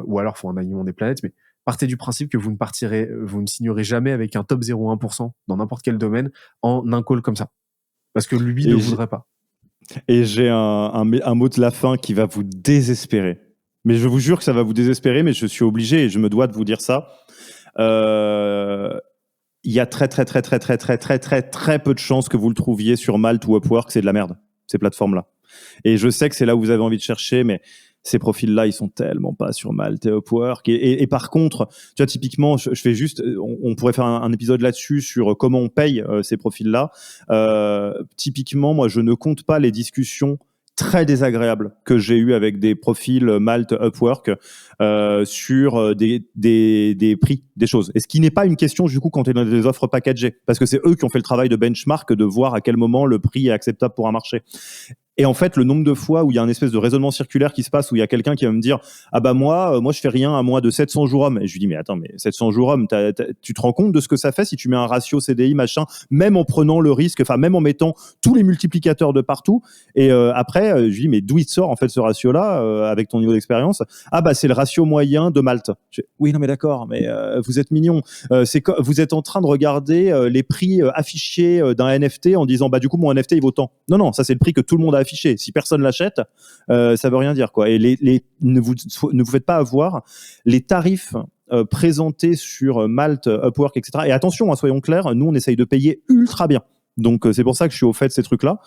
ou alors faut un alignement des planètes, mais partez du principe que vous ne signerez jamais avec un top 0,1% dans n'importe quel domaine en un call comme ça. Parce que lui ne Et voudrait pas. j'ai un mot de la fin qui va vous désespérer. Mais je vous jure que ça va vous désespérer, mais je suis obligé et je me dois de vous dire ça. Il y a très très très très très très très très très peu de chances que vous le trouviez sur Malte ou Upwork, c'est de la merde, ces plateformes-là. Et je sais que c'est là où vous avez envie de chercher, mais ces profils-là, ils sont tellement pas sur Malte et Upwork. Et par contre, tu vois, typiquement, je fais juste, on pourrait faire un épisode là-dessus sur comment on paye ces profils-là. Typiquement, moi, je ne compte pas les discussions très désagréables que j'ai eues avec des profils Malte, Upwork sur des prix, des choses. Et ce qui n'est pas une question, du coup, quand tu es dans des offres packagées, parce que c'est eux qui ont fait le travail de benchmark de voir à quel moment le prix est acceptable pour un marché. Et en fait, le nombre de fois où il y a un espèce de raisonnement circulaire qui se passe, où il y a quelqu'un qui va me dire ah bah moi je fais rien à moins de 700 jours hommes. Et je lui dis mais attends, mais 700 jours hommes, tu te rends compte de ce que ça fait si tu mets un ratio CDI machin, même en prenant le risque, enfin même en mettant tous les multiplicateurs de partout. Et après, je lui dis mais d'où il sort en fait ce ratio-là avec ton niveau d'expérience? Ah bah c'est le ratio moyen de Malte. Oui non mais d'accord, mais vous êtes mignon. Vous êtes en train de regarder les prix affichés d'un NFT en disant bah du coup mon NFT il vaut tant. Non non, ça c'est le prix que tout le monde a affiché. Si personne l'achète, ça veut rien dire quoi. Et ne vous faites pas avoir les tarifs présentés sur Malte, Upwork, etc. Et attention, hein, soyons clairs, nous on essaye de payer ultra bien. Donc c'est pour ça que je suis au fait de ces trucs-là.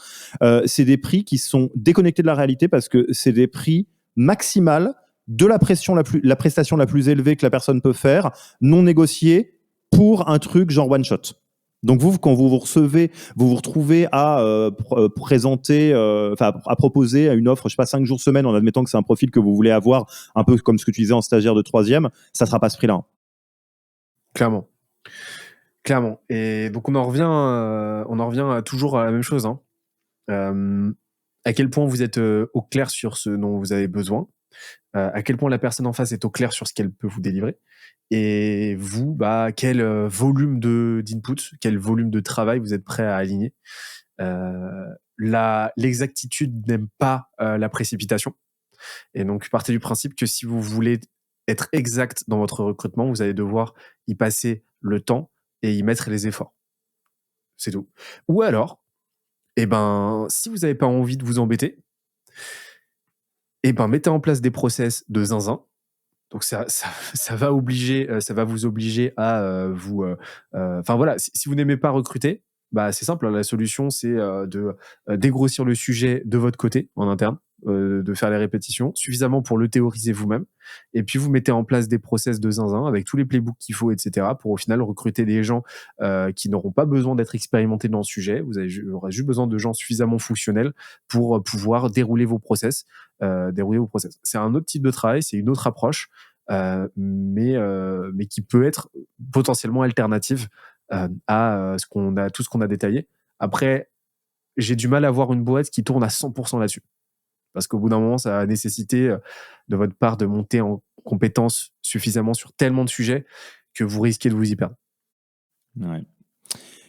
C'est des prix qui sont déconnectés de la réalité parce que c'est des prix maximales de la prestation la plus élevée que la personne peut faire, non négociée pour un truc genre one shot. Donc vous, quand vous recevez, vous retrouvez à présenter, à proposer une offre, je sais pas, 5 jours semaine, en admettant que c'est un profil que vous voulez avoir, un peu comme ce que tu disais en stagiaire de troisième, ça sera pas ce prix-là. Clairement. Clairement. Et donc, on en revient toujours à la même chose. Hein. À quel point vous êtes au clair sur ce dont vous avez besoin, à quel point la personne en face est au clair sur ce qu'elle peut vous délivrer, et vous, bah, quel volume d'input, quel volume de travail vous êtes prêt à aligner. L'exactitude n'aime pas la précipitation. Et donc, partez du principe que si vous voulez être exact dans votre recrutement, vous allez devoir y passer le temps et y mettre les efforts. C'est tout. Ou alors, si vous n'avez pas envie de vous embêter, mettez en place des process de zinzin. Donc ça va vous obliger à vous. Voilà, si vous n'aimez pas recruter, c'est simple. La solution, c'est de dégrossir le sujet de votre côté en interne, de faire les répétitions suffisamment pour le théoriser vous-même, et puis vous mettez en place des process de zinzin avec tous les playbooks qu'il faut, etc. pour au final recruter des gens qui n'auront pas besoin d'être expérimentés dans le sujet. Vous aurez juste besoin de gens suffisamment fonctionnels pour pouvoir dérouler vos process. C'est un autre type de travail, c'est une autre approche. Mais qui peut être potentiellement alternative à tout ce qu'on a détaillé. Après, j'ai du mal à voir une boîte qui tourne à 100% là-dessus. Parce qu'au bout d'un moment, ça va nécessiter de votre part de monter en compétence suffisamment sur tellement de sujets que vous risquez de vous y perdre. Ouais.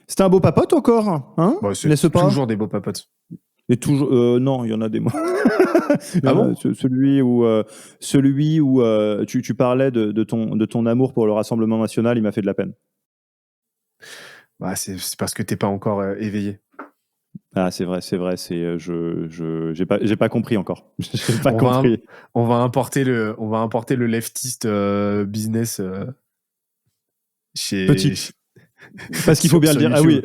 C'était un beau papote encore, hein? C'est toujours des beaux papotes. Et toujours, non, il y en a des mots. Ah bon? Celui où tu parlais de ton amour pour le Rassemblement national, il m'a fait de la peine. C'est parce que t'es pas encore éveillé. Ah, c'est vrai. J'ai pas compris encore. J'ai pas compris. On va importer le leftist business chez. Petit. Parce qu'il faut bien le dire. Ah oui.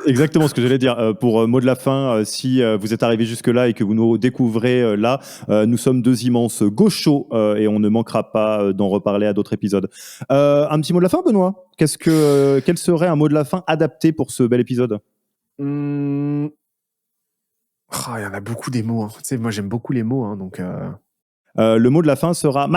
Exactement ce que j'allais dire. Pour mot de la fin, si vous êtes arrivé jusque-là et que vous nous découvrez là, nous sommes deux immenses gauchos et on ne manquera pas d'en reparler à d'autres épisodes. Un petit mot de la fin, Benoît? Quel serait un mot de la fin adapté pour ce bel épisode? Il y en a beaucoup des mots. Tu sais, moi j'aime beaucoup les mots, donc. Le mot de la fin sera